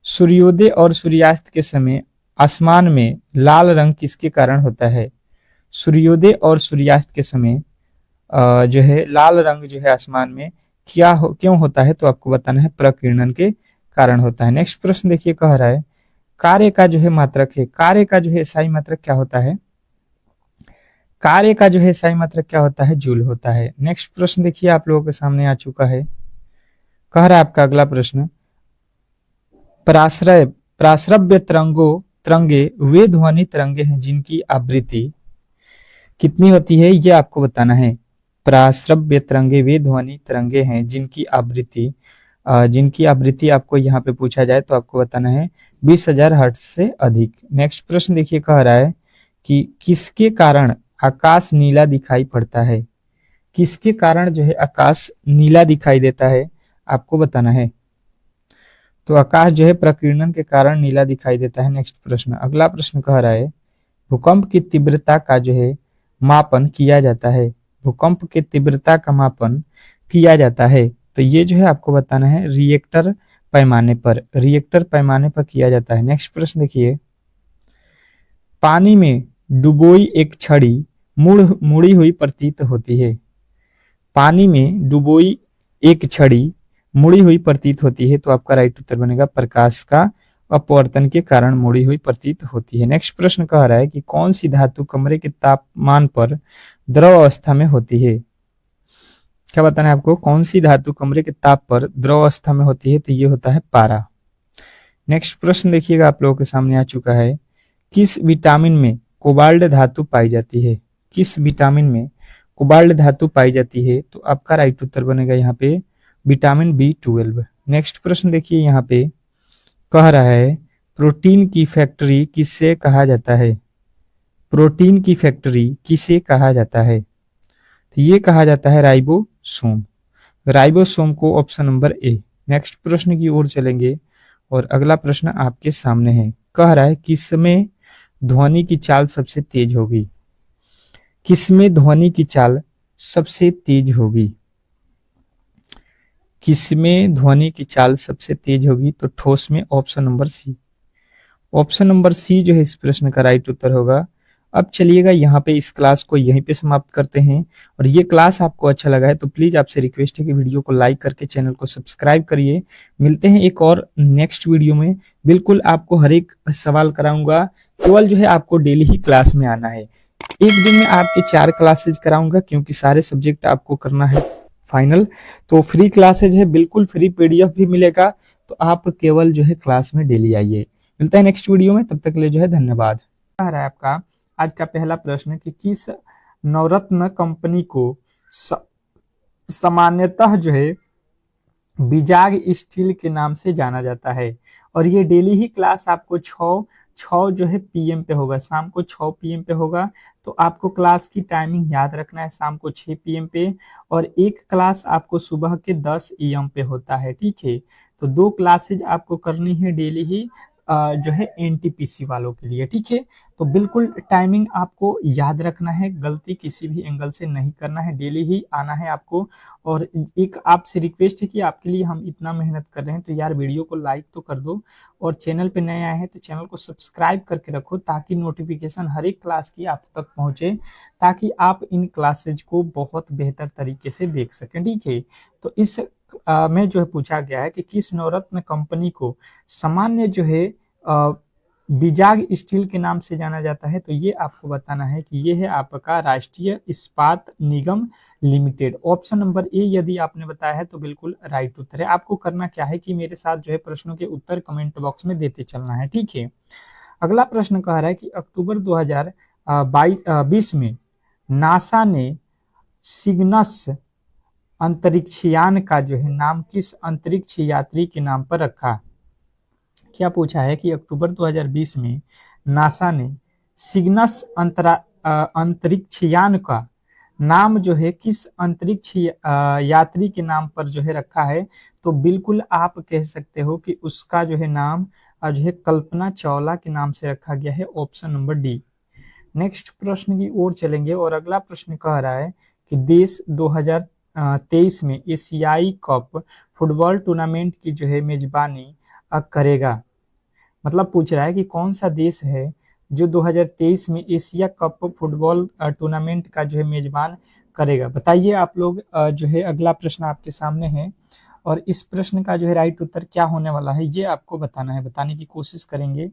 सूर्योदय और सूर्यास्त के समय आसमान में लाल रंग किसके कारण होता है। सूर्योदय और सूर्यास्त के समय जो है लाल रंग जो है आसमान में क्यों होता है, तो आपको बताना है प्रकीर्णन के कारण होता है। नेक्स्ट प्रश्न देखिए, कह रहा है कार्य का जो है मात्रक है, कार्य का जो है SI मात्रक क्या होता है। कार्य का जो है सही मात्रक क्या होता है, जूल होता है। नेक्स्ट प्रश्न देखिए आप लोगों के सामने आ चुका है। कह रहा है आपका अगला प्रश्न, प्राश्रय प्राश्रव्य तरंगे वे ध्वनि तरंगे हैं जिनकी आवृत्ति कितनी होती है, ये आपको बताना है। प्राश्रव्य तरंगे वे ध्वनि तरंगे हैं जिनकी आवृत्ति आपको यहाँ पे पूछा जाए तो आपको बताना है 20,000 हर्ट्ज से अधिक। नेक्स्ट प्रश्न देखिए, कह रहा है कि किसके कारण आकाश नीला दिखाई पड़ता है। किसके कारण जो है आकाश नीला दिखाई देता है, आपको बताना है। तो आकाश जो है प्रकीर्णन के कारण नीला दिखाई देता है। नेक्स्ट प्रश्न, अगला प्रश्न कह रहा है, भूकंप की तीव्रता का जो है मापन किया जाता है। भूकंप की तीव्रता का मापन किया जाता है, तो ये जो है आपको बताना है रिएक्टर पैमाने पर किया जाता है। नेक्स्ट प्रश्न देखिए, पानी में डुबोई एक छड़ी मुड़ी हुई प्रतीत होती है। पानी में डुबोई एक छड़ी मुड़ी हुई प्रतीत होती है, तो आपका राइट उत्तर बनेगा प्रकाश का अपवर्तन के कारण मुड़ी हुई प्रतीत होती है। नेक्स्ट प्रश्न कह रहा है कि कौन सी धातु कमरे के तापमान पर द्रव अवस्था में होती है। क्या बताना है आपको, कौन सी धातु कमरे के ताप पर द्रव अवस्था में होती है, तो ये होता है पारा। नेक्स्ट प्रश्न देखिएगा आप लोगों के सामने आ चुका है, किस विटामिन में कोबाल्ट धातु पाई जाती है। किस विटामिन में कोबाल्ट धातु पाई जाती है, तो आपका राइट उत्तर बनेगा यहाँ पे विटामिन B12। नेक्स्ट प्रश्न देखिए, यहाँ पे कह रहा है प्रोटीन की फैक्ट्री किसे कहा जाता है। प्रोटीन की फैक्ट्री किसे कहा जाता है, तो ये कहा जाता है राइबोसोम। राइबोसोम को ऑप्शन नंबर ए। नेक्स्ट प्रश्न की ओर चलेंगे और अगला प्रश्न आपके सामने है। कह रहा है किसमें ध्वनि की चाल सबसे तेज होगी। किसमें ध्वनि की चाल सबसे तेज होगी। किसमें ध्वनि की चाल सबसे तेज होगी, तो ठोस में option number C. Option number C जो है इस प्रश्न का राइट उत्तर होगा। अब चलिएगा यहाँ पे इस क्लास को यहीं पे समाप्त करते हैं, और ये क्लास आपको अच्छा लगा है तो प्लीज आपसे रिक्वेस्ट है कि वीडियो को लाइक करके चैनल को सब्सक्राइब करिए। मिलते हैं एक और नेक्स्ट वीडियो में। बिल्कुल आपको हर एक सवाल कराऊंगा, केवल जो है आपको डेली ही क्लास में आना है। एक दिन में आपके 4 क्लासेज कराऊंगा, क्योंकि सारे सब्जेक्ट आपको करना है फाइनल। तो फ्री क्लासेज है, बिल्कुल फ्री PDF भी मिलेगा, तो आप केवल जो है क्लास में डेली आइए। मिलता है नेक्स्ट वीडियो में, तब तक के लिए जो है धन्यवाद। आ रहा है आपका आज का पहला प्रश्न कि किस नवरत्न कंपनी को सामान्यतः जो है बिजाग स्टील के नाम से जाना जाता है। और ये डेली ही क्लास आपको 6 जो है PM पे होगा, शाम को 6 PM पे होगा। तो आपको क्लास की टाइमिंग याद रखना है, शाम को 6 PM पे, और एक क्लास आपको सुबह के 10 AM पे होता है, ठीक है। तो 2 क्लासेज आपको करनी है डेली ही जो है NTPC वालों के लिए, ठीक है। तो बिल्कुल टाइमिंग आपको याद रखना है, गलती किसी भी एंगल से नहीं करना है, डेली ही आना है आपको। और एक आपसे रिक्वेस्ट है कि आपके लिए हम इतना मेहनत कर रहे हैं, तो यार वीडियो को लाइक तो कर दो, और चैनल पे नए आए हैं तो चैनल को सब्सक्राइब करके रखो, ताकि नोटिफिकेशन हर एक क्लास की आप तक पहुंचे, ताकि आप इन क्लासेज को बहुत बेहतर तरीके से देख सकें, ठीक है। तो इस में जो है पूछा गया है कि किस नवरत्न कंपनी को सामान्य जो है बिजाग स्टील के नाम से जाना जाता है, तो ये आपको बताना है कि ये है आपका राष्ट्रीय इस्पात निगम लिमिटेड। ऑप्शन नंबर ए यदि आपने बताया है तो बिल्कुल राइट उत्तर है। आपको करना क्या है कि मेरे साथ जो है प्रश्नों के उत्तर कमेंट बॉक्स में देते चलना है, ठीक है। अगला प्रश्न कह रहा है कि अक्टूबर 2020 में नासा ने सिग्नस अंतरिक्षयान का जो है नाम किस अंतरिक्ष यात्री के नाम पर रखा। क्या पूछा है कि अक्टूबर 2020 में नासा ने सिग्नस अंतरिक्षयान का नाम जो है किस अंतरिक्ष यात्री के नाम पर जो है रखा है, तो बिल्कुल आप कह सकते हो कि उसका जो है नाम जो है कल्पना चावला के नाम से रखा गया है, ऑप्शन नंबर डी। नेक्स्ट प्रश्न की ओर चलेंगे और अगला प्रश्न कह रहा है कि देश 2023 में एशियाई कप फुटबॉल टूर्नामेंट की जो है मेजबानी करेगा। मतलब पूछ रहा है कि कौन सा देश है जो 2023 में एशिया कप फुटबॉल टूर्नामेंट का जो है मेजबान करेगा। बताइए आप लोग, जो है अगला प्रश्न आपके सामने है, और इस प्रश्न का जो है राइट उत्तर क्या होने वाला है ये आपको बताना है। बताने की कोशिश करेंगे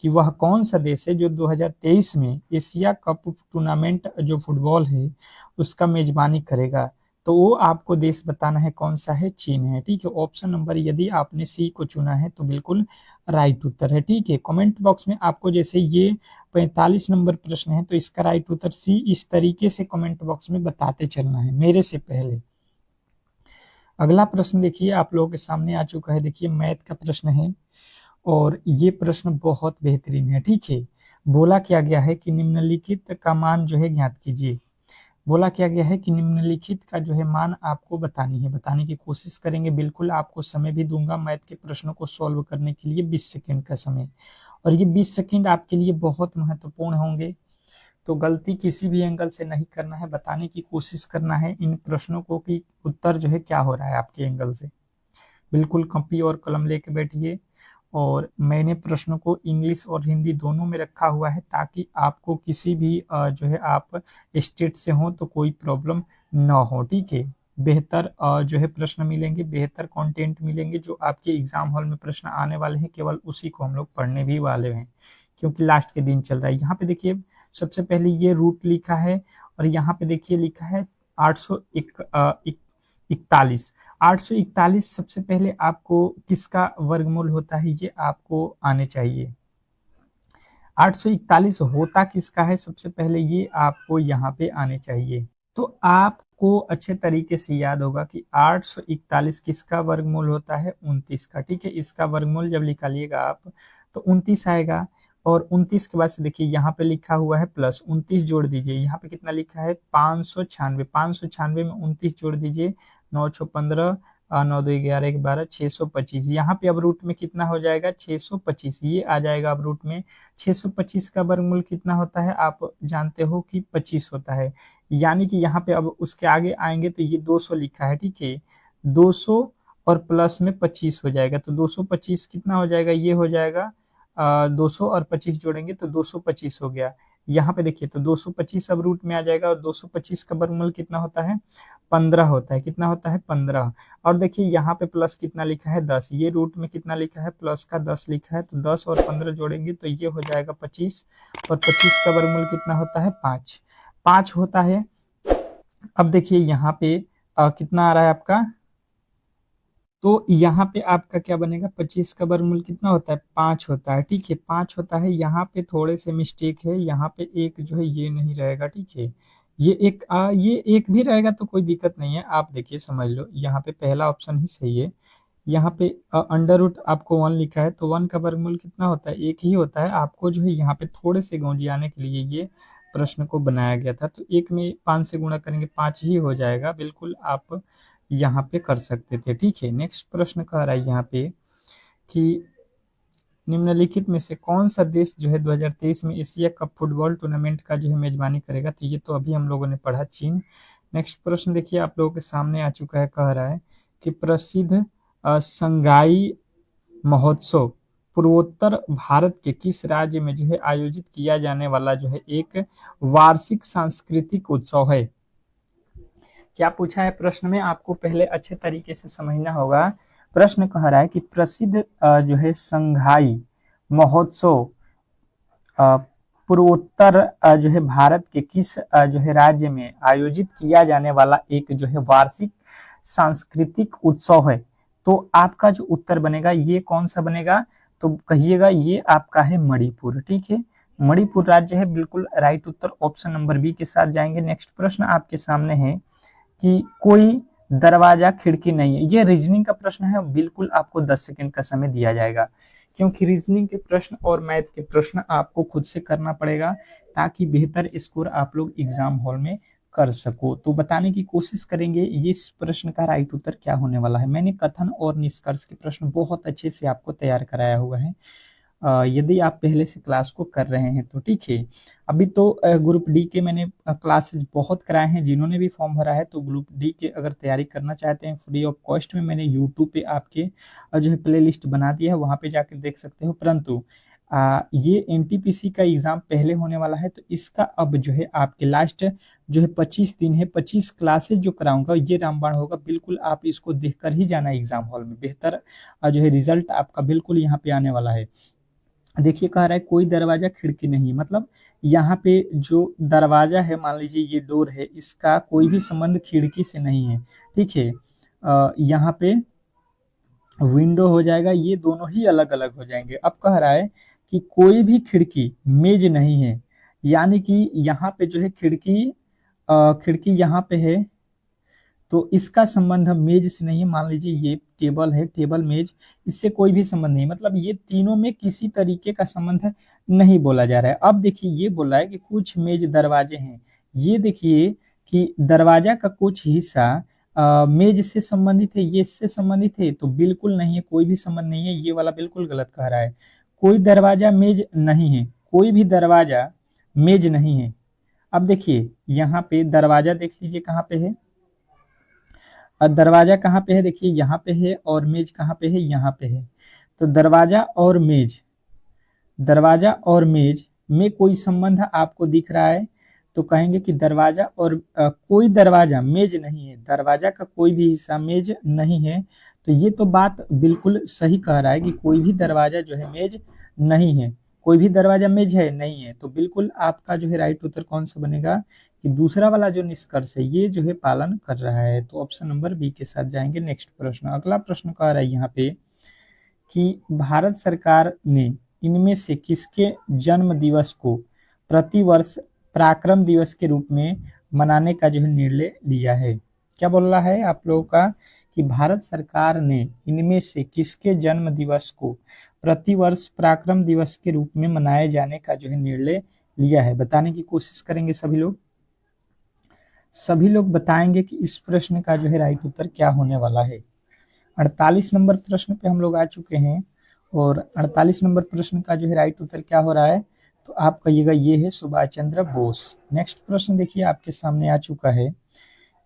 कि वह कौन सा देश है जो 2023 में एशिया कप टूर्नामेंट जो फुटबॉल है उसका मेजबानी करेगा। तो वो आपको देश बताना है कौन सा है, चीन है। ठीक है, ऑप्शन नंबर यदि आपने सी को चुना है तो बिल्कुल राइट उत्तर है। ठीक है, कमेंट बॉक्स में आपको जैसे ये 45 नंबर प्रश्न है तो इसका राइट उत्तर सी इस तरीके से कमेंट बॉक्स में बताते चलना है मेरे से पहले। अगला प्रश्न देखिए आप लोगों के सामने आ चुका है। देखिए मैथ का प्रश्न है और ये प्रश्न बहुत बेहतरीन है। ठीक है, बोला क्या गया है कि निम्नलिखित का मान जो है ज्ञात कीजिए। बोला क्या गया है कि निम्नलिखित का जो है मान आपको बतानी है, बताने की कोशिश करेंगे। बिल्कुल आपको समय भी दूंगा मैथ के प्रश्नों को सॉल्व करने के लिए 20 सेकंड का समय, और ये 20 सेकंड आपके लिए बहुत महत्वपूर्ण होंगे। तो गलती किसी भी एंगल से नहीं करना है, बताने की कोशिश करना है इन प्रश्नों को कि उत्तर जो है क्या हो रहा है आपके एंगल से। बिल्कुल कॉपी और कलम लेके बैठिए, और मैंने प्रश्नों को इंग्लिश और हिंदी दोनों में रखा हुआ है ताकि आपको किसी भी जो है आप स्टेट से हो तो कोई प्रॉब्लम ना हो। ठीक है, बेहतर जो है प्रश्न मिलेंगे, बेहतर कंटेंट मिलेंगे। जो आपके एग्जाम हॉल में प्रश्न आने वाले हैं केवल उसी को हम लोग पढ़ने भी वाले हैं, क्योंकि लास्ट के दिन चल रहा है। यहाँ पे देखिए सबसे पहले ये रूट लिखा है, और यहाँ पे देखिए लिखा है 841 841 सबसे पहले आपको किसका वर्गमूल होता है ये आपको आने चाहिए। 841 होता किसका है सबसे पहले ये आपको यहाँ पे आने चाहिए। तो आपको अच्छे तरीके से याद होगा कि 841 किसका वर्गमूल होता है, 29 का। ठीक है, इसका वर्गमूल जब निकालिएगा आप तो 29 आएगा, और 29 के बाद से देखिए यहाँ पे लिखा हुआ है प्लस 29 जोड़ दीजिए। यहाँ पे कितना लिखा है 596, 596 में 29 जोड़ दीजिए, 9 6 15 9 2 11 12 625। यहाँ पे अब रूट में कितना हो जाएगा 625, ये आ जाएगा अब रूट में। 625 का वर्गमूल कितना होता है आप जानते हो कि 25 होता है, यानी कि यहाँ पे अब उसके आगे आएंगे तो ये 200 लिखा है। ठीक है, 200 और प्लस में 25 हो जाएगा, तो 225 कितना हो जाएगा, ये हो जाएगा 200 और 25 जोड़ेंगे तो 225 हो गया। यहाँ पे देखिए तो 225 अब रूट में आ जाएगा, और 225 का वर्गमूल कितना होता है 15 होता है। कितना होता है 15। और देखिए यहाँ पे प्लस कितना लिखा है 10, ये रूट में कितना लिखा है प्लस का 10 लिखा है, तो 10 और 15 जोड़ेंगे तो ये हो जाएगा 25, और 25 का वर्गमूल कितना होता है 5 5 होता है। अब देखिए यहाँ पे कितना आ रहा है आपका, तो यहाँ पे आपका क्या बनेगा 25 का वर्गमूल कितना होता है 5 होता है। ठीक है, 5 होता है। यहाँ पे थोड़े से मिस्टेक है, यहाँ पे एक जो है ये नहीं रहेगा। ठीक है, ये एक भी रहेगा तो कोई दिक्कत नहीं है, आप देखिए समझ लो, यहाँ पे पहला ऑप्शन ही सही है। यहाँ पे अंडर रूट आपको 1 लिखा है, तो 1 का वर्गमूल कितना होता है एक ही होता है। आपको जो है यहाँ पे थोड़े से गौंजियाने के लिए ये प्रश्न को बनाया गया था। तो एक में 5 से गुणा करेंगे 5 ही हो जाएगा, बिल्कुल आप यहाँ पे कर सकते थे। ठीक है, नेक्स्ट प्रश्न कह रहा है यहाँ पे कि निम्नलिखित में से कौन सा देश जो है 2023 में एशिया कप फुटबॉल टूर्नामेंट का जो है मेजबानी करेगा। तो ये तो अभी हम लोगों ने पढ़ा, चीन। नेक्स्ट प्रश्न देखिए आप लोगों के सामने आ चुका है, कह रहा है कि प्रसिद्ध संगाई महोत्सव पूर्वोत्तर भारत के किस राज्य में जो है आयोजित किया जाने वाला जो है एक वार्षिक सांस्कृतिक उत्सव है। क्या पूछा है प्रश्न में, आपको पहले अच्छे तरीके से समझना होगा। प्रश्न कह रहा है कि प्रसिद्ध जो है संघाई महोत्सव पूर्वोत्तर जो है भारत के किस जो है राज्य में आयोजित किया जाने वाला एक जो है वार्षिक सांस्कृतिक उत्सव है। तो आपका जो उत्तर बनेगा ये कौन सा बनेगा, तो कहिएगा ये आपका है मणिपुर। ठीक है, मणिपुर राज्य है, बिल्कुल राइट उत्तर ऑप्शन नंबर बी के साथ जाएंगे। नेक्स्ट प्रश्न आपके सामने है कि कोई दरवाजा खिड़की नहीं है। ये रीजनिंग का प्रश्न है, बिल्कुल आपको 10 सेकंड का समय दिया जाएगा, क्योंकि रीजनिंग के प्रश्न और मैथ के प्रश्न आपको खुद से करना पड़ेगा ताकि बेहतर स्कोर आप लोग एग्जाम हॉल में कर सको। तो बताने की कोशिश करेंगे इस प्रश्न का राइट उत्तर क्या होने वाला है। मैंने कथन और निष्कर्ष के प्रश्न बहुत अच्छे से आपको तैयार कराया हुआ है, यदि आप पहले से क्लास को कर रहे हैं तो। ठीक है, अभी तो ग्रुप डी के मैंने क्लासेस बहुत कराए हैं, जिन्होंने भी फॉर्म भरा है तो ग्रुप डी के अगर तैयारी करना चाहते हैं फ्री ऑफ कॉस्ट में मैंने यूट्यूब पे आपके जो है प्ले लिस्ट बना दिया है, वहाँ पे जाकर देख सकते हो। परंतु ये एनटीपीसी का एग्जाम पहले होने वाला है, तो इसका अब जो है आपके लास्ट जो है 25 दिन है, 25 क्लासेज जो कराऊंगा ये रामबाण होगा। बिल्कुल आप इसको देखकर ही जाना एग्जाम हॉल में, बेहतर जो है रिजल्ट आपका बिल्कुल यहाँ पे आने वाला है। देखिए कह रहा है कोई दरवाजा खिड़की नहीं, मतलब यहाँ पे जो दरवाजा है, मान लीजिए ये डोर है, इसका कोई भी संबंध खिड़की से नहीं है। ठीक है, यहाँ पे विंडो हो जाएगा, ये दोनों ही अलग अलग हो जाएंगे। अब कह रहा है कि कोई भी खिड़की मेज नहीं है, यानी कि यहाँ पे जो है खिड़की, खिड़की यहाँ पे है, तो इसका संबंध मेज से नहीं है। मान लीजिए ये टेबल है, टेबल मेज, इससे कोई भी संबंध नहीं, मतलब ये तीनों में किसी तरीके का संबंध नहीं बोला जा रहा है। अब देखिए ये बोला है कि कुछ मेज दरवाजे हैं, ये देखिए कि दरवाजा का कुछ हिस्सा मेज से संबंधित है, ये इससे संबंधित है, तो बिल्कुल नहीं है, कोई भी संबंध नहीं है, ये वाला बिल्कुल गलत कह रहा है। कोई दरवाजा मेज नहीं है, कोई भी दरवाजा मेज नहीं है। अब देखिए यहाँ पे दरवाजा देख लीजिए कहाँ पे है, और दरवाजा कहाँ पे है, देखिए यहाँ पे है, और मेज कहाँ पे है, यहाँ पे है। तो दरवाजा और मेज, दरवाजा और मेज में कोई संबंध आपको दिख रहा है, तो कहेंगे कि दरवाजा और कोई दरवाजा मेज नहीं है, दरवाजा का कोई भी हिस्सा मेज नहीं है। तो ये तो बात बिल्कुल सही कह रहा है कि कोई भी दरवाजा जो है मेज नहीं है, कोई भी दरवाजा मेज है नहीं है। तो बिल्कुल आपका जो है राइट उत्तर कौन सा बनेगा, कि दूसरा वाला जो निष्कर्ष है ये जो है पालन कर रहा है। तो ऑप्शन नंबर बी के साथ जाएंगे। नेक्स्ट प्रश्न, अगला प्रश्न कह रहा है यहाँ पे कि भारत सरकार ने इनमें से किसके जन्म दिवस को प्रतिवर्ष पराक्रम दिवस के रूप में मनाने का जो है निर्णय लिया है। क्या बोल रहा है आप लोगों का, कि भारत सरकार ने इनमें से किसके जन्म दिवस को प्रतिवर्ष पराक्रम दिवस के रूप में मनाए जाने का जो है निर्णय लिया है। बताने की कोशिश करेंगे सभी लोग, सभी लोग बताएंगे कि इस प्रश्न का जो है राइट उत्तर क्या होने वाला है। 48 नंबर प्रश्न पे हम लोग आ चुके हैं, और 48 नंबर प्रश्न का जो है राइट उत्तर क्या हो रहा है, तो आप कहिएगा ये है सुभाष चंद्र बोस। नेक्स्ट प्रश्न देखिए आपके सामने आ चुका है,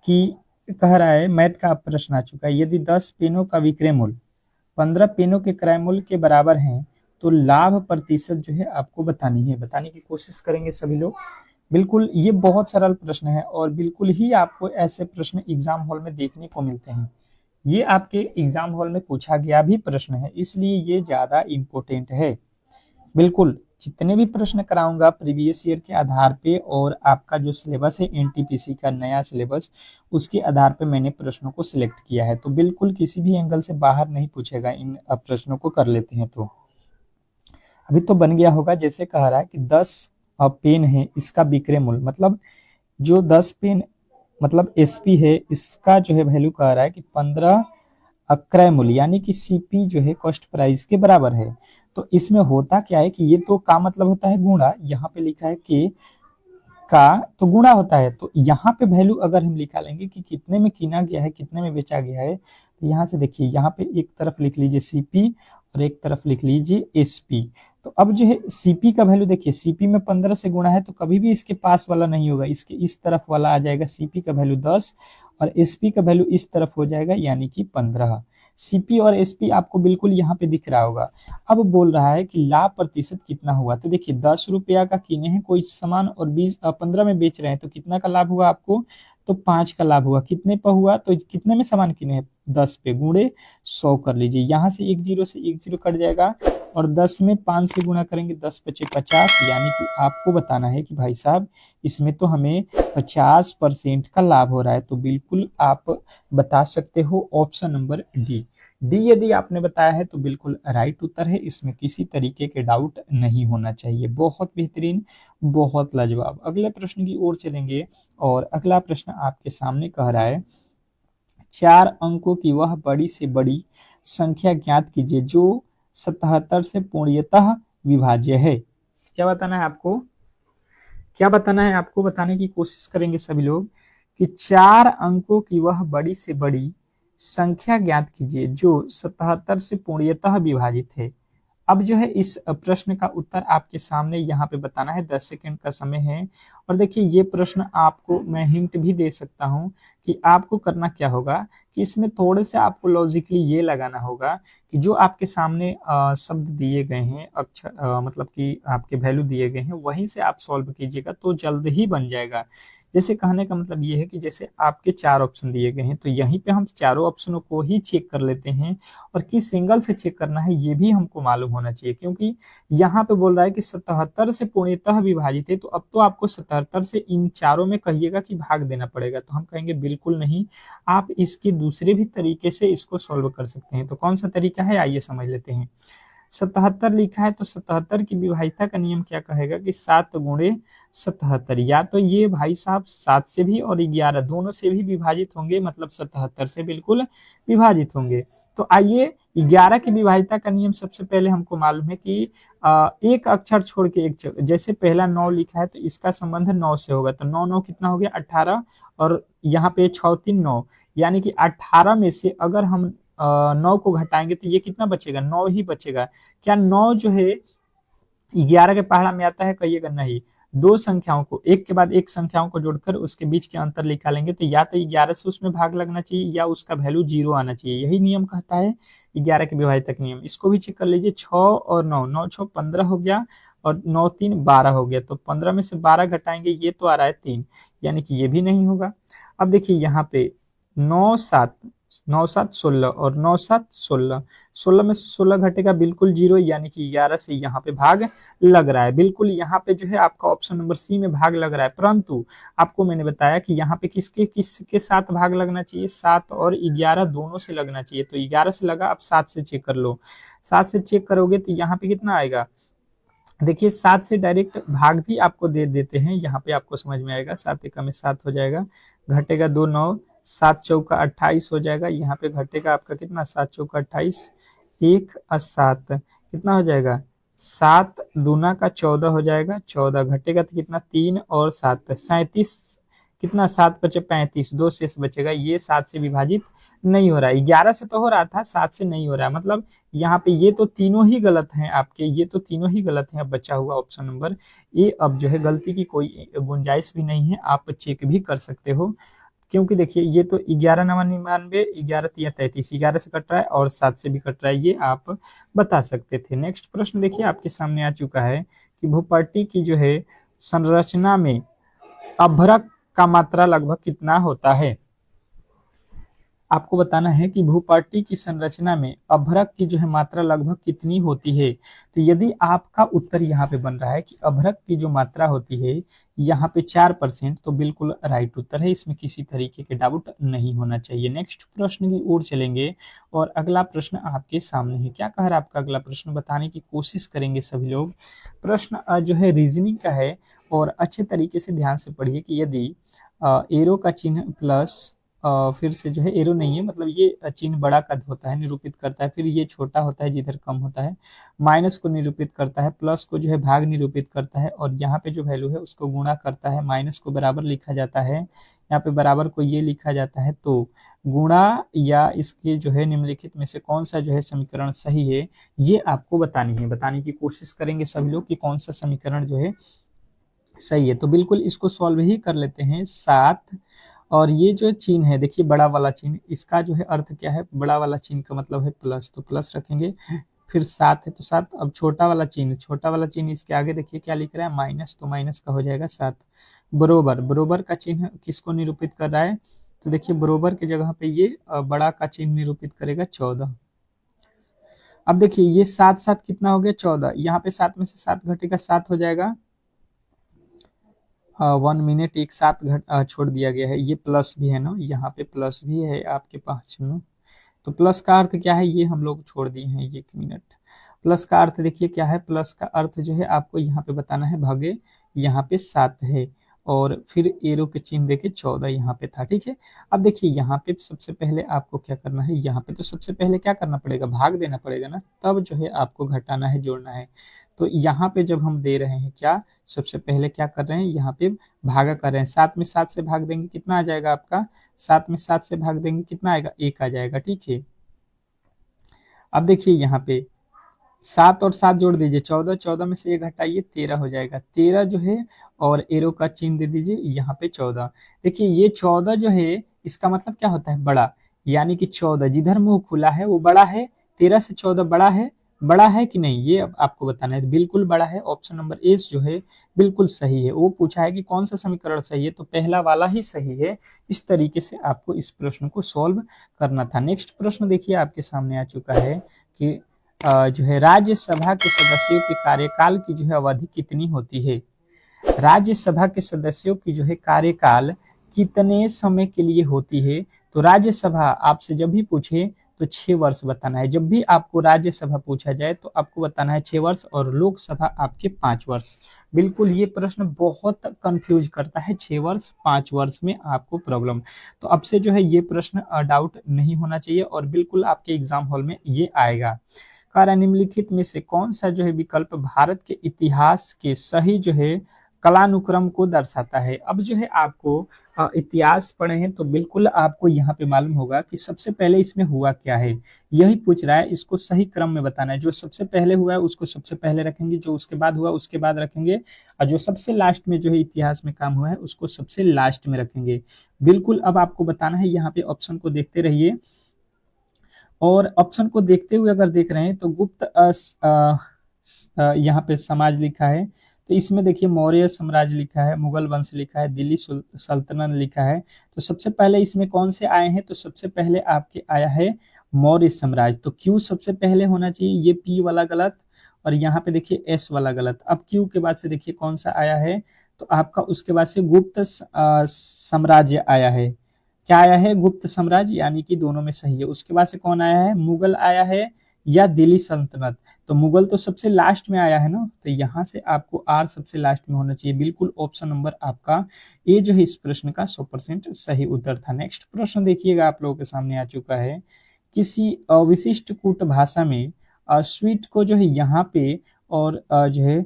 कि कह रहा है मैथ का प्रश्न आ चुका है, यदि 10 पेनों का विक्रय मूल्य 15 पेनों के क्रय मूल्य के बराबर है तो लाभ प्रतिशत जो है आपको बतानी है। बताने की कोशिश करेंगे सभी लोग। बिल्कुल ये बहुत सरल प्रश्न है, और बिल्कुल ही आपको ऐसे प्रश्न एग्जाम हॉल में देखने को मिलते हैं। ये आपके एग्जाम हॉल में पूछा गया भी प्रश्न है, इसलिए ये ज्यादा इम्पोर्टेंट है। बिल्कुल जितने भी प्रश्न कराऊंगा प्रीवियस ईयर के आधार पे, और आपका जो सिलेबस है एनटीपीसी का नया सिलेबस, उसके आधार पे मैंने प्रश्नों को सिलेक्ट किया है। तो बिल्कुल किसी भी एंगल से बाहर नहीं पूछेगा, इन प्रश्नों को कर लेते हैं। तो अभी तो बन गया होगा, जैसे कह रहा है कि 10 पेन है, इसका विक्रय मूल्य, मतलब जो 10 पेन मतलब एसपी है, इसका जो है वैल्यू कह रहा है कि 15 क्रय मूल्य, यानी कि सीपी जो है कॉस्ट प्राइस के बराबर है। तो इसमें होता क्या है कि ये तो का मतलब होता है गुणा, यहाँ पे लिखा है कि का तो गुणा होता है, तो यहाँ पे वैल्यू अगर हम निकालेंगे कि कितने में किना गया है, कितने में बेचा गया है, तो यहाँ से देखिए यहाँ पे एक तरफ लिख लीजिए सीपी और एक तरफ लिख लीजिए एसपी। तो अब जो है सीपी का वैल्यू देखिए, सीपी में 15 से गुणा है तो कभी भी इसके पास वाला नहीं होगा, इसके इस तरफ वाला आ जाएगा। सीपी का वैल्यू 10 और एसपी का वैल्यू इस तरफ हो जाएगा, यानी कि 15। सीपी और एसपी आपको बिल्कुल यहाँ पे दिख रहा होगा। अब बोल रहा है कि लाभ प्रतिशत कितना हुआ, तो देखिए 10 रुपया का किने हैं कोई सामान और 15 में बेच रहे हैं, तो कितना का लाभ हुआ आपको, तो 5 का लाभ हुआ। कितने पर हुआ, तो कितने में सामान किने हैं, 10 पे, गुणे 100 कर लीजिए। यहाँ से एक जीरो कट जाएगा, और 10 में 5 से गुणा करेंगे, 10 पचे 50, यानी कि आपको बताना है कि भाई साहब इसमें तो हमें 50% का लाभ हो रहा है। तो बिल्कुल आप बता सकते हो ऑप्शन नंबर डी। डी यदि आपने बताया है तो बिल्कुल राइट उत्तर है, इसमें किसी तरीके के डाउट नहीं होना चाहिए। बहुत बेहतरीन, बहुत लाजवाब। अगले प्रश्न की ओर चलेंगे, और अगला प्रश्न आपके सामने कह रहा है 4 अंकों की वह बड़ी से बड़ी संख्या ज्ञात कीजिए जो 77 से पूर्णतः विभाज्य है। क्या बताना है आपको, क्या बताना है आपको, बताने की कोशिश करेंगे सभी लोग, कि 4 अंकों की वह बड़ी से बड़ी संख्या ज्ञात कीजिए जो 77 से पूर्णतः विभाजित है। अब जो है इस प्रश्न का उत्तर आपके सामने यहाँ पे बताना है, 10 सेकंड का समय है। और देखिए ये प्रश्न आपको मैं हिंट भी दे सकता हूँ कि आपको करना क्या होगा कि इसमें थोड़े से आपको लॉजिकली ये लगाना होगा कि जो आपके सामने शब्द दिए गए हैं, अक्षर मतलब कि आपके वैल्यू दिए गए हैं, वहीं से आप सॉल्व कीजिएगा तो जल्द ही बन जाएगा। जैसे कहने का मतलब ये है कि जैसे आपके 4 ऑप्शन दिए गए हैं तो यहीं पे हम चारों ऑप्शनों को ही चेक कर लेते हैं, और किस सिंगल से चेक करना है ये भी हमको मालूम होना चाहिए, क्योंकि यहाँ पे बोल रहा है कि 77 से पूर्णतः विभाजित है, तो अब तो आपको 77 से इन चारों में कहिएगा कि भाग देना पड़ेगा, तो हम कहेंगे बिल्कुल नहीं, आप इसके दूसरे भी तरीके से इसको सॉल्व कर सकते हैं। तो कौन सा तरीका है, आइए समझ लेते हैं। 77 लिखा है तो 77 की विभाज्यता का नियम क्या कहेगा कि 7 गुणे 77, या तो ये भाई साहब 7 से भी और 11 दोनों से भी विभाजित होंगे, मतलब 77 से बिल्कुल विभाजित होंगे। तो आइए 11 की विभाज्यता का नियम सबसे पहले हमको मालूम है कि एक अक्षर छोड़ के एक, जैसे पहला 9 लिखा है तो इसका संबंध 9 से होगा, तो 9 9 कितना हो गया 18, और यहाँ पे 6 3 9, यानी कि 18 में से अगर हम 9 को घटाएंगे तो ये कितना बचेगा, 9 ही बचेगा। क्या 9 जो है 11 के पहाड़ा में आता है, कहिएगा नहीं। दो संख्याओं को एक के बाद एक संख्याओं को जोड़कर उसके बीच के अंतर निकालेंगे तो या तो 11 से उसमें भाग लगना चाहिए या उसका वैल्यू 0 आना चाहिए, यही नियम कहता है 11 के विभाजक नियम। इसको भी चेक कर लीजिए, 6 और 9, 9 6 15 हो गया और 9 3 12 हो गया, तो 15 में से 12 घटाएंगे ये तो आ रहा है 3, यानी कि ये भी नहीं होगा। अब देखिए यहाँ पे 9 7 9 7 16 और 9 7 16, 16 में से 16 घटेगा बिल्कुल 0, यानी कि 11 से यहाँ पे भाग लग रहा है। बिल्कुल यहाँ पे जो है आपका ऑप्शन नंबर सी में भाग लग रहा है, परंतु आपको मैंने बताया कि यहाँ पे किसके किसके साथ भाग लगना चाहिए, 7 और 11 दोनों से लगना चाहिए। तो 11 से लगा, अब 7 से चेक कर लो, 7 से चेक करोगे तो यहाँ पे कितना आएगा, देखिए 7 से डायरेक्ट भाग भी आपको दे देते हैं, यहाँ पे आपको समझ में आएगा। 7 एकम में 7 हो जाएगा, घटेगा 2 9, 7 चौका 28 हो जाएगा, यहाँ पे घटेगा आपका कितना 7 चौका 28, 1 और 7 कितना हो जाएगा, 7 दूना का 14 हो जाएगा, 14 घटेगा तो कितना 3 और 7 37, कितना 7 बचे 35, 2 शेष बचेगा। ये 7 से विभाजित नहीं हो रहा है, 11 से तो हो रहा था, 7 से नहीं हो रहा है, मतलब यहाँ पे ये तो तीनों ही गलत हैं आपके, ये तो तीनों ही गलत हैं। अब बचा हुआ ऑप्शन नंबर ए, अब जो है गलती की कोई गुंजाइश भी नहीं है, आप चेक भी कर सकते हो, क्योंकि देखिए ये तो 11 9 99, 11 3 33, 11 से कट रहा है और 7 से भी कट रहा है, ये आप बता सकते थे। नेक्स्ट प्रश्न देखिए आपके सामने आ चुका है कि भूपट्टी की जो है संरचना में अभ्रक का मात्रा लगभग कितना होता है। आपको बताना है कि भूपट्टी की संरचना में अभ्रक की जो है मात्रा लगभग कितनी होती है। तो यदि आपका उत्तर यहाँ पे बन रहा है कि अभ्रक की जो मात्रा होती है यहाँ पे 4%, तो बिल्कुल राइट उत्तर है, इसमें किसी तरीके के डाउट नहीं होना चाहिए। नेक्स्ट प्रश्न की ओर चलेंगे और अगला प्रश्न आपके सामने है। क्या कह रहा है आपका अगला प्रश्न, बताने की कोशिश करेंगे सभी लोग। प्रश्न जो है रीजनिंग का है और अच्छे तरीके से ध्यान से पढ़िए कि यदि एरो का चिन्ह प्लस, फिर से जो है एरो नहीं है, मतलब ये चिन्ह बड़ा कद होता है, निरूपित करता है, फिर ये छोटा होता है जिधर कम होता है, माइनस को निरूपित करता है, प्लस को जो है भाग निरूपित करता है, और यहाँ पे जो वैल्यू है उसको गुणा करता है, माइनस को बराबर लिखा जाता है, यहाँ पे बराबर को ये लिखा जाता है। तो गुणा या इसके जो है निम्नलिखित में से कौन सा जो है समीकरण सही है, ये आपको बतानी है, बताने की कोशिश करेंगे सभी लोग कि कौन सा समीकरण जो है सही है। तो बिल्कुल इसको सॉल्व ही कर लेते हैं। 7 और ये जो चिन्ह है देखिए बड़ा वाला चिन्ह, इसका जो है अर्थ क्या है, बड़ा वाला चिन्ह का मतलब है प्लस, तो प्लस रखेंगे, फिर 7 है तो 7, अब छोटा वाला चिन्ह इसके आगे देखिए क्या लिख रहा है माइनस, तो माइनस का हो जाएगा 7, बरोबर, बरोबर का चिन्ह किसको निरूपित कर रहा है, तो देखिए बरोबर की जगह पे ये बड़ा का चिन्ह निरूपित करेगा 14। अब देखिए ये 7 7 कितना हो गया 14, यहाँ पे 7 में से 7 घटेगा 7 हो जाएगा, 1 मिनट, एक साथ छोड़ दिया गया है, ये प्लस भी है ना, यहाँ पे प्लस भी है आपके पास में, तो प्लस का अर्थ क्या है ये हम लोग छोड़ दिए हैं, 1 मिनट। प्लस का अर्थ देखिए क्या है, प्लस का अर्थ जो है आपको यहाँ पे बताना है, भागे यहाँ पे 7 है और फिर एरो के चिन्ह देके 14 यहाँ पे था, ठीक है। अब देखिए यहाँ पे सबसे पहले आपको क्या करना है, यहाँ पे तो सबसे पहले क्या करना पड़ेगा, भाग देना पड़ेगा ना, तब जो है आपको घटाना है, जोड़ना है। तो यहाँ पे जब हम दे रहे हैं क्या, सबसे पहले क्या कर रहे हैं, यहाँ पे भागा कर रहे हैं, 7 में 7 से भाग देंगे कितना आ जाएगा आपका, 7 में 7 से भाग देंगे कितना आएगा, 1 आ जाएगा, ठीक है। अब देखिए यहाँ पे 7 और 7 जोड़ दीजिए 14, 14 में से 1 हटाइए 13 हो जाएगा, 13 जो है और एरो का चिन्ह दे दीजिए यहाँ पे 14। देखिए ये 14 जो है इसका मतलब क्या होता है, बड़ा, यानी कि 14 जिधर मुंह खुला है वो बड़ा है, 13 से 14 बड़ा है, बड़ा है कि नहीं ये अब आपको बताना है। बिल्कुल बड़ा है, ऑप्शन नंबर ए जो है बिल्कुल सही है। वो पूछा है कि कौन सा समीकरण सही है, तो पहला वाला ही सही है। इस तरीके से आपको इस प्रश्न को सॉल्व करना था। नेक्स्ट प्रश्न देखिए आपके सामने आ चुका है कि जो है राज्यसभा के सदस्यों के कार्यकाल की जो है अवधि कितनी होती है। राज्यसभा के सदस्यों की जो है कार्यकाल कितने समय के लिए होती है, तो राज्यसभा आपसे जब भी पूछे तो 6 वर्ष बताना है। जब भी आपको राज्यसभा पूछा जाए तो आपको बताना है 6 वर्ष, और लोकसभा आपके 5 वर्ष। बिल्कुल ये प्रश्न बहुत कंफ्यूज करता है, 6 वर्ष 5 वर्ष में आपको प्रॉब्लम। तो अब से जो है ये प्रश्न डाउट नहीं होना चाहिए और बिल्कुल आपके एग्जाम हॉल में ये आएगा। कार्य निम्नलिखित में से कौन सा जो है विकल्प भारत के इतिहास के सही जो है कालानुक्रम को दर्शाता है। अब जो है आपको इतिहास पढ़े हैं तो बिल्कुल आपको यहाँ पे मालूम होगा कि सबसे पहले इसमें हुआ क्या है, यही पूछ रहा है। इसको सही क्रम में बताना है, जो सबसे पहले हुआ है उसको सबसे पहले रखेंगे, जो उसके बाद हुआ उसके बाद रखेंगे, और जो सबसे लास्ट में जो है इतिहास में काम हुआ है उसको सबसे लास्ट में रखेंगे। बिल्कुल अब आपको बताना है, यहाँ पे ऑप्शन को देखते रहिए, और ऑप्शन को देखते हुए अगर देख रहे हैं तो गुप्त यहाँ पे समाज लिखा है, तो इसमें देखिए मौर्य साम्राज्य लिखा है, मुगल वंश लिखा है, दिल्ली सल्तनत लिखा है। तो सबसे पहले इसमें कौन से आए हैं, तो सबसे पहले आपके आया है मौर्य साम्राज्य। तो क्यू सबसे पहले होना चाहिए, ये पी वाला गलत, और यहाँ पे देखिए एस वाला गलत। अब क्यू के बाद से देखिए कौन सा आया है, तो आपका उसके बाद से गुप्त साम्राज्य आया है। क्या आया है, गुप्त साम्राज्य, यानी कि दोनों में सही है। उसके बाद से कौन आया है, मुगल आया है या दिल्ली सल्तनत। तो मुगल तो सबसे लास्ट में आया है ना, तो यहाँ से आपको आर सबसे लास्ट में होना चाहिए। बिल्कुल ऑप्शन नंबर आपका ए जो है इस प्रश्न का 100% सही उत्तर था। नेक्स्ट प्रश्न देखिएगा आप लोगों के सामने आ चुका है, किसी विशिष्ट कूट भाषा में स्वीट को जो है यहाँ पे और जो है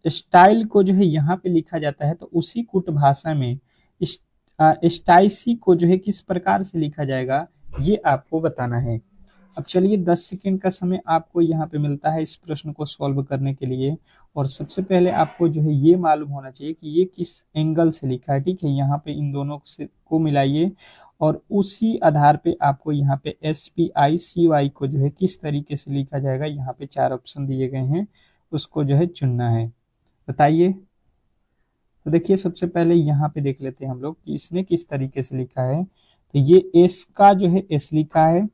स्टाइल को जो है यहाँ पे लिखा जाता है, तो उसी कूट भाषा में स्टाइसी को जो है किस प्रकार से लिखा जाएगा, ये आपको बताना है। अब चलिए 10 सेकेंड का समय आपको यहाँ पे मिलता है इस प्रश्न को सॉल्व करने के लिए, और सबसे पहले आपको जो है ये मालूम होना चाहिए कि ये किस एंगल से लिखा है। ठीक है, यहाँ पे इन दोनों से को मिलाइए और उसी आधार पे आपको यहाँ पे SPICY को जो है किस तरीके से लिखा जाएगा, यहाँ पे 4 ऑप्शन दिए गए हैं, उसको जो है चुनना है। बताइए। तो देखिए सबसे पहले यहाँ पे देख लेते हैं हम लोग कि इसने किस तरीके से लिखा है। तो ये एस का जो है एस लिखा है,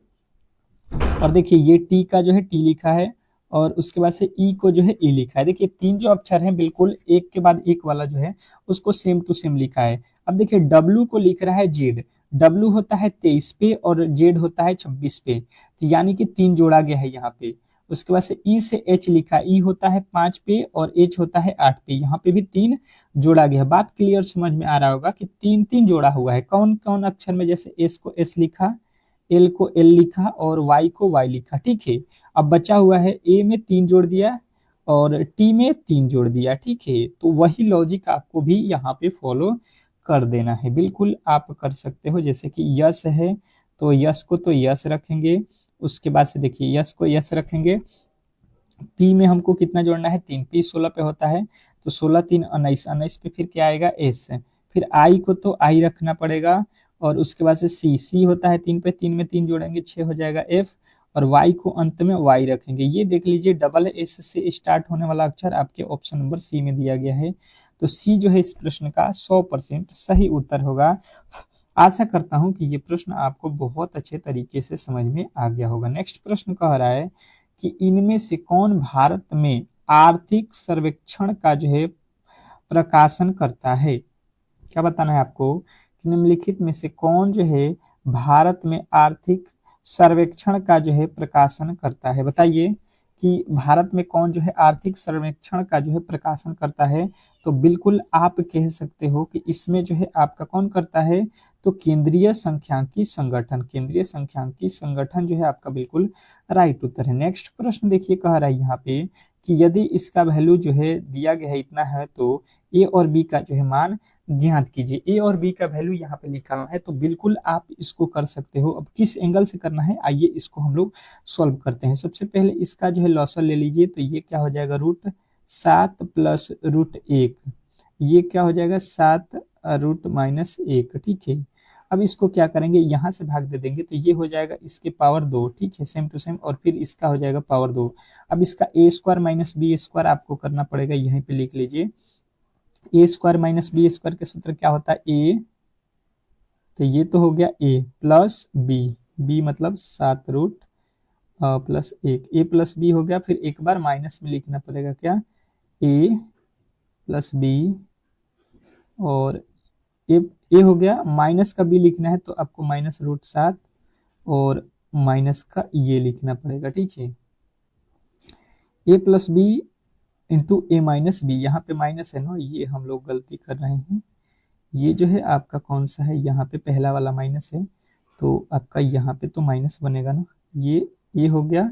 और देखिए ये टी का जो है टी लिखा है, और उसके बाद से ई को जो है ई लिखा है। देखिए 3 जो अक्षर हैं बिल्कुल एक के बाद एक वाला जो है उसको सेम टू सेम लिखा है। अब देखिए डब्लू को लिख रहा है जेड, डब्लू होता है 23 पे और जेड होता है 26 पे, तो यानी कि 3 जोड़ा गया है यहाँ पे। उसके बाद से ई से एच लिखा, ई होता है 5 पे और एच होता है 8 पे, यहाँ पे भी 3 जोड़ा गया है। बात क्लियर समझ में आ रहा होगा कि 3 जोड़ा हुआ है। कौन कौन अक्षर में, जैसे एस को एस लिखा, एल को एल लिखा और वाई को वाई लिखा। ठीक है, अब बचा हुआ है ए में 3 जोड़ दिया और टी में 3 जोड़ दिया। ठीक है, तो वही लॉजिक आपको भी यहाँ पे फॉलो कर देना है। बिल्कुल आप कर सकते हो, जैसे कि यस है तो यस को तो यस रखेंगे, उसके बाद से देखिए यस को यस रखेंगे। पी में हमको कितना जोड़ना है, 3, पी 16 पे होता है, तो 16 3 19, 19 पे फिर क्या आएगा, एस। फिर आई को तो आई रखना पड़ेगा, और उसके बाद से सी, सी होता है 3 पे, 3 में 3 जोड़ेंगे 6 हो जाएगा एफ, और वाई को अंत में वाई रखेंगे। ये देख लीजिए डबल एस से स्टार्ट होने वाला अक्षर आपके ऑप्शन नंबर सी में दिया गया है, तो सी जो है इस प्रश्न का 100% सही उत्तर होगा। आशा करता हूं कि ये प्रश्न आपको बहुत अच्छे तरीके से समझ में आ गया होगा। नेक्स्ट प्रश्न कह रहा है कि इनमें से कौन भारत में आर्थिक सर्वेक्षण का जो है प्रकाशन करता है। क्या बताना है आपको कि निम्नलिखित में से कौन जो है भारत में आर्थिक सर्वेक्षण का जो है प्रकाशन करता है। बताइए कि भारत में कौन जो है आर्थिक सर्वेक्षण का जो है प्रकाशन करता है। तो बिल्कुल आप कह सकते हो कि इसमें जो है आपका कौन करता है, तो केंद्रीय सांख्यिकी संगठन, केंद्रीय सांख्यिकी संगठन जो है आपका बिल्कुल राइट उत्तर है। नेक्स्ट प्रश्न देखिए, कह रहा है यहाँ पे कि यदि इसका वैल्यू जो है दिया गया है इतना है, तो ए और बी का जो है मान ज्ञात कीजिए। ए और बी का वैल्यू यहाँ पे निकालना है, तो बिल्कुल आप इसको कर सकते हो। अब किस एंगल से करना है, आइए इसको हम लोग सॉल्व करते हैं। सबसे पहले इसका जो है लॉसर ले लीजिए, तो ये क्या हो जाएगा, √7 प्लस √1, ये क्या हो जाएगा 7 √-1, ठीक है। अब इसको क्या करेंगे, यहाँ से भाग दे देंगे, तो ये हो जाएगा इसके पावर 2, ठीक है, सेम टू सेम, और फिर इसका हो जाएगा पावर 2। अब इसका a² माइनस b² आपको करना पड़ेगा, यहीं पे लिख लीजिए। a² माइनस b² के सूत्र क्या होता है, a, तो ये तो हो गया a प्लस b मतलब 7 root plus 1, a plus b हो गया। फिर एक बार माइनस में लिखना पड़ेगा क्या, a प्लस b, और ए हो गया, माइनस का बी लिखना है तो आपको माइनस √7 और माइनस का ये लिखना पड़ेगा, ठीक है। ए plus B into A minus B, यहाँ पे माइनस है ना, ये हम लोग गलती कर रहे हैं। ये जो है आपका कौन सा है, यहाँ पे पहला वाला माइनस है, तो आपका यहाँ पे तो माइनस बनेगा ना, ये हो गया,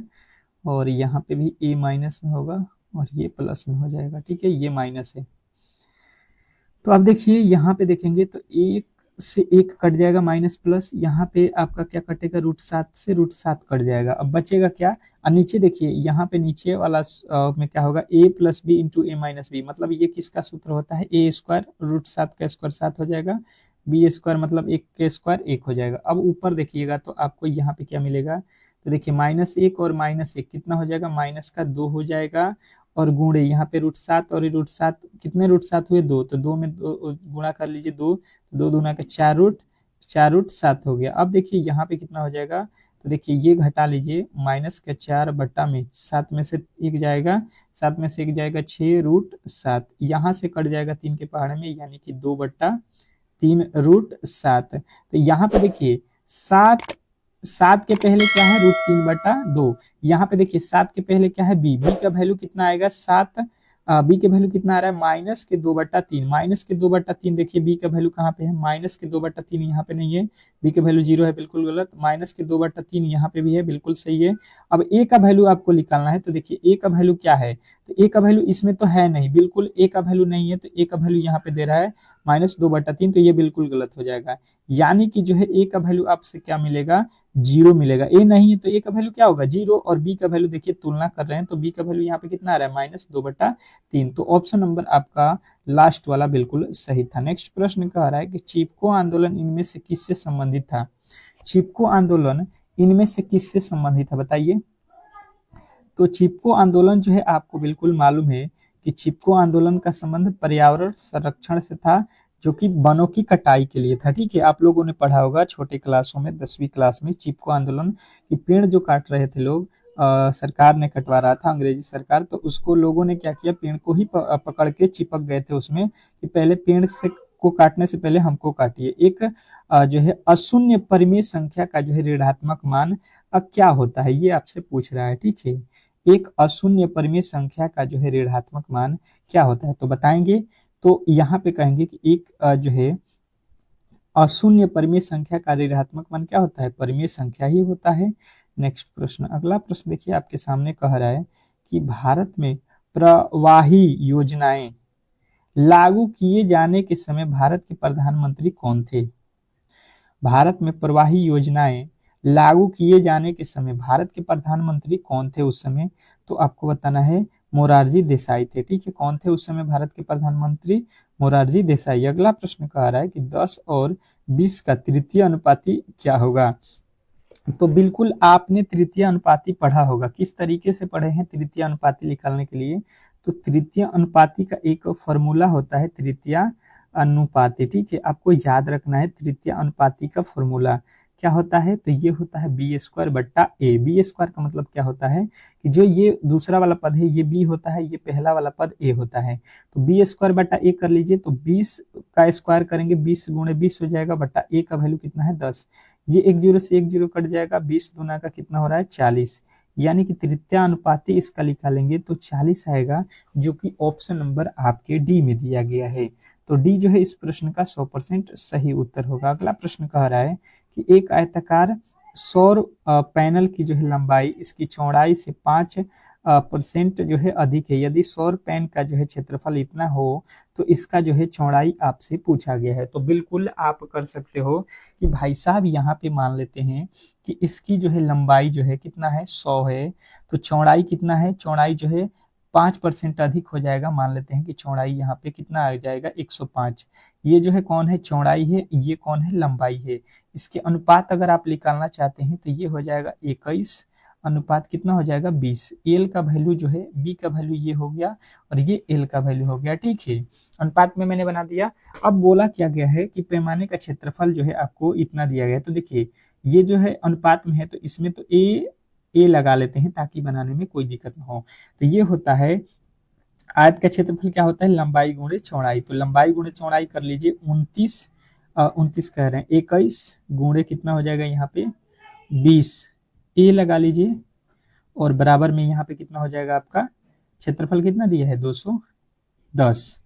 और यहाँ पे भी ए माइनस में होगा और ये प्लस में हो जाएगा, ठीक है, ये माइनस है। तो आप देखिए यहाँ पे देखेंगे तो 1 से 1 कट जाएगा, माइनस प्लस, यहाँ पे आपका क्या कटेगा, √7 से √7 कट जाएगा। अब बचेगा क्या, और नीचे देखिए, यहाँ पे नीचे वाला में क्या होगा, a plus B into A minus B, मतलब ये किसका सूत्र होता है, a² √7 का स्क्वायर 7 हो जाएगा, b² मतलब 1 के स्क्वायर 1 हो जाएगा। अब ऊपर देखिएगा तो आपको यहाँ पे क्या मिलेगा, तो देखिए -1 और -1 कितना हो जाएगा, माइनस का 2 हो जाएगा, और गुणे यहाँ पे √7 और √7 कितने √7 हुए, 2, तो 2 में 2 गुणा कर लीजिए, 2 दूना का 4 √7 हो गया। अब देखिए यहाँ पे कितना हो जाएगा, तो देखिए ये घटा लीजिए, माइनस का 4 बट्टा में 7 में से 1 जाएगा, 7 में से 1 जाएगा 6 √7, यहाँ से कट जाएगा 3 के पहाड़े में, यानी कि 2/3 √7। तो यहाँ पे देखिए 7 के पहले क्या है, √3/2, यहाँ पे देखिए 7 के पहले क्या है, बी का वैल्यू कितना आएगा, 7, बी के वैल्यू कितना आ रहा है, -2/3, -2/3 देखिए बी का वैल्यू कहाँ पे है, -2/3 यहाँ पे नहीं है, बी का वैल्यू 0 है, बिल्कुल गलत, -2/3 यहाँ पे भी है, बिल्कुल सही है। अब ए का वैल्यू आपको निकालना है, तो देखिए ए का वैल्यू क्या है, तो ए का वैल्यू इसमें तो है नहीं, बिल्कुल ए का वैल्यू नहीं है, तो ए का वैल्यू यहाँ पे दे रहा है -2/3, तो ये बिल्कुल गलत हो जाएगा, यानी कि जो है ए का वैल्यू आपसे क्या मिलेगा, 0 मिलेगा। ए नहीं है तो ए का वैल्यू क्या होगा, 0, और बी का वैल्यू देखिए तुलना कर रहे हैं, तो बी का वैल्यू यहाँ पे कितना आ रहा है, -2/3, तो ऑप्शन नंबर आपका लास्ट वाला बिल्कुल सही था। नेक्स्ट प्रश्न कह रहा है कि चिपको आंदोलन इनमें से किससे संबंधित था, चिपको आंदोलन इनमें से किससे संबंधित है, बताइए। तो चिपको आंदोलन जो है आपको बिल्कुल मालूम है कि चिपको आंदोलन का संबंध पर्यावरण संरक्षण से था, जो कि वनों की कटाई के लिए था, ठीक है। आप लोगों ने पढ़ा होगा छोटे क्लासों में, 10वीं क्लास में, चिपको आंदोलन की पेड़ जो काट रहे थे लोग, सरकार ने कटवा रहा था, अंग्रेजी सरकार, तो उसको लोगों ने क्या किया, पेड़ को ही पकड़ के चिपक गए थे उसमें, कि पहले पेड़ से को काटने से पहले हमको काटिए। एक जो है अशून्य परिमेय संख्या का जो है ऋणात्मक मान क्या होता है, ये आपसे पूछ रहा है, ठीक है। एक अशून्य परिमेय संख्या का जो है ऋणात्मक मान क्या होता है, तो बताएंगे। तो यहाँ पे कहेंगे कि एक जो है अशून्य परिमेय संख्या का ऋणात्मक मान क्या होता है, परिमेय संख्या ही होता है। नेक्स्ट प्रश्न, अगला प्रश्न देखिए आपके सामने कह रहा है कि भारत में प्रवाही योजनाएं लागू किए जाने के समय भारत के प्रधानमंत्री कौन थे, भारत में प्रवाही योजनाएं लागू किए जाने के समय भारत के प्रधानमंत्री कौन थे उस समय, तो आपको बताना है मोरारजी देसाई थे, ठीक है। कौन थे उस समय भारत के प्रधानमंत्री, मोरारजी देसाई। अगला प्रश्न कह रहा है कि 10 और 20 का तृतीय अनुपाती क्या होगा, तो बिल्कुल आपने तृतीय अनुपाती पढ़ा होगा, किस तरीके से पढ़े हैं तृतीय अनुपाती निकालने के लिए, तो तृतीय अनुपाती का एक फॉर्मूला होता है तृतीय अनुपाती, ठीक है, आपको याद रखना है तृतीय अनुपाती का फॉर्मूला क्या होता है, तो ये होता है b² b² का मतलब क्या होता है कि जो ये दूसरा वाला पद है ये b होता है, ये पहला वाला पद a होता है, तो b² कर लीजिए, तो 20 का स्क्वायर करेंगे, 20 गुणे 20 हो जाएगा, बट्टा a का वैल्यू कितना है 10, ये 1 0 से 1 0 कट जाएगा, 20 दूना का कितना हो रहा है 40, यानी कि तृतीयानुपाती इसका निकालेंगे तो 40 आएगा, जो कि ऑप्शन नंबर आपके डी में दिया गया है। तो डी जो है इस प्रश्न का 100% सही उत्तर होगा। अगला प्रश्न कह रहा है कि एक आयताकार सौर पैनल की जो है लंबाई इसकी चौड़ाई से 5% जो है अधिक है। यदि सौर पैन का जो है क्षेत्रफल इतना हो तो इसका जो है चौड़ाई आपसे पूछा गया है। तो बिल्कुल आप कर सकते हो कि भाई साहब यहाँ पे मान लेते हैं कि इसकी जो है लंबाई जो है कितना है, 100 है, तो चौड़ाई कितना है, चौड़ाई जो है 5% अधिक हो जाएगा। मान लेते हैं कि चौड़ाई यहाँ पे कितना आ जाएगा, 105। ये जो है कौन है, चौड़ाई है, ये कौन है, लंबाई है। इसके अनुपात अगर आप निकालना चाहते हैं तो ये हो जाएगा 21 अनुपात कितना हो जाएगा, 20। एल का वैल्यू जो है, बी का वैल्यू ये हो गया और ये एल का वैल्यू हो गया। ठीक है, अनुपात में मैंने बना दिया। अब बोला क्या गया है कि पैमाने का क्षेत्रफल जो है आपको इतना दिया गया है। तो देखिए ये जो है अनुपात में है तो इसमें तो ए लगा लेते हैं ताकि बनाने में कोई दिक्कत ना हो। तो ये होता है आयत का क्षेत्रफल क्या होता है, लंबाई गुणे चौड़ाई। तो लंबाई गुणे चौड़ाई कर लीजिए, 29 कह रहे हैं, 21 गुणे कितना हो जाएगा यहाँ पे 20, ए लगा लीजिए और बराबर में यहाँ पे कितना हो जाएगा आपका क्षेत्रफल कितना दिया है, 210।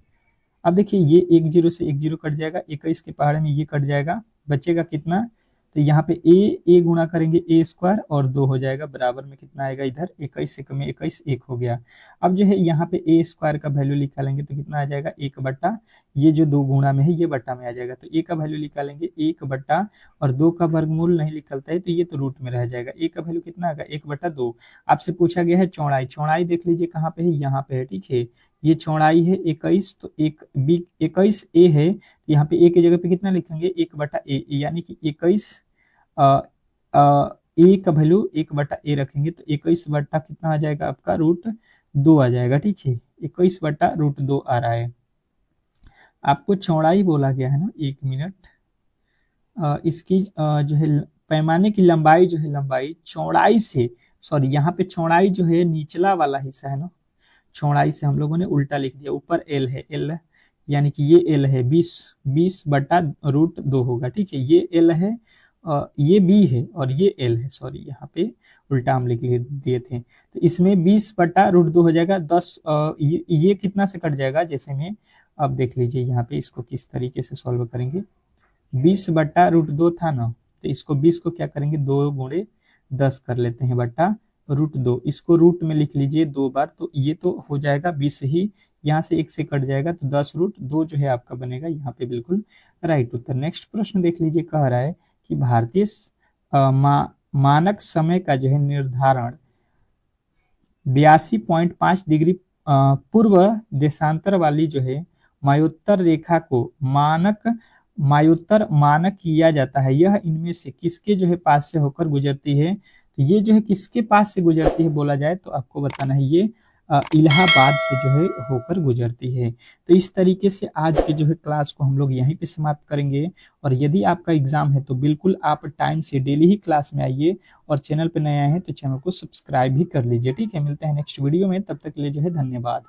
अब देखिए ये 10 से 10 कट जाएगा, 21 के पहाड़े में ये कट जाएगा, बचेगा कितना, तो यहाँ पे ए गुणा करेंगे ए स्क्वायर और 2 हो जाएगा, बराबर में कितना आएगा इधर 21 से कम 21 1 हो गया। अब जो है यहाँ पे ए स्क्वायर का वैल्यू निकालेंगे तो कितना आ जाएगा, 1 बट्टा, ये जो 2 गुणा में है ये बट्टा में आ जाएगा। तो ए का वैल्यू निकालेंगे 1 बट्टा और 2 का वर्गमूल नहीं निकलता है तो ये तो रूट में रह जाएगा। ए का वैल्यू कितना आएगा, 1/2। आपसे पूछा गया है चौड़ाई, चौड़ाई देख लीजिए कहाँ पे है, यहाँ पे है। ठीक है, ये चौड़ाई है 21, तो 21 ए है, यहाँ पे ए की जगह पे कितना लिखेंगे, 1/a, यानी कि 21 ए का वैल्यू 1/a रखेंगे तो 21 बट्टा कितना आ जाएगा आपका, √2 आ जाएगा। ठीक है, 21/√2 आ रहा है। आपको चौड़ाई बोला गया है ना, 1 मिनट, इसकी जो है पैमाने की लंबाई जो है, लंबाई चौड़ाई से, सॉरी यहाँ पे चौड़ाई जो है निचला वाला हिस्सा है ना, चौड़ाई से हम लोगों ने उल्टा लिख दिया, ऊपर एल है, एल यानी कि ये एल है 20/√2 होगा। ठीक है, ये एल है, ये बी है और ये एल है, सॉरी यहाँ पे उल्टा हम लिख दिए थे। तो इसमें 20/√2 हो जाएगा, 10 ये कितना से कट जाएगा, जैसे में अब देख लीजिए यहाँ पे इसको किस तरीके से सॉल्व करेंगे। 20/√2 था ना, तो इसको 20 को क्या करेंगे, 2 गुणे 10 कर लेते हैं बट्टा √2, इसको रूट में लिख लीजिए 2 बार, तो ये तो हो जाएगा 20 ही, यहाँ से 1 से कट जाएगा तो 10√2 जो है आपका बनेगा यहाँ पे बिल्कुल राइट उत्तर। नेक्स्ट प्रश्न देख लीजिए, कह रहा है कि भारतीय मानक समय का जो है निर्धारण 82.5 डिग्री पूर्व देशांतर वाली जो है मायोत्तर रेखा को मायोत्तर मानक किया जाता है। यह इनमें से किसके जो है पास से होकर गुजरती है। तो ये जो है किसके पास से गुजरती है बोला जाए तो आपको बताना है, ये इलाहाबाद से जो है होकर गुजरती है। तो इस तरीके से आज के जो है क्लास को हम लोग यहीं पे समाप्त करेंगे। और यदि आपका एग्जाम है तो बिल्कुल आप टाइम से डेली ही क्लास में आइए, और चैनल पे नए आए हैं तो चैनल को सब्सक्राइब भी कर लीजिए। ठीक है, मिलते हैं नेक्स्ट वीडियो में, तब तक के लिए जो है धन्यवाद।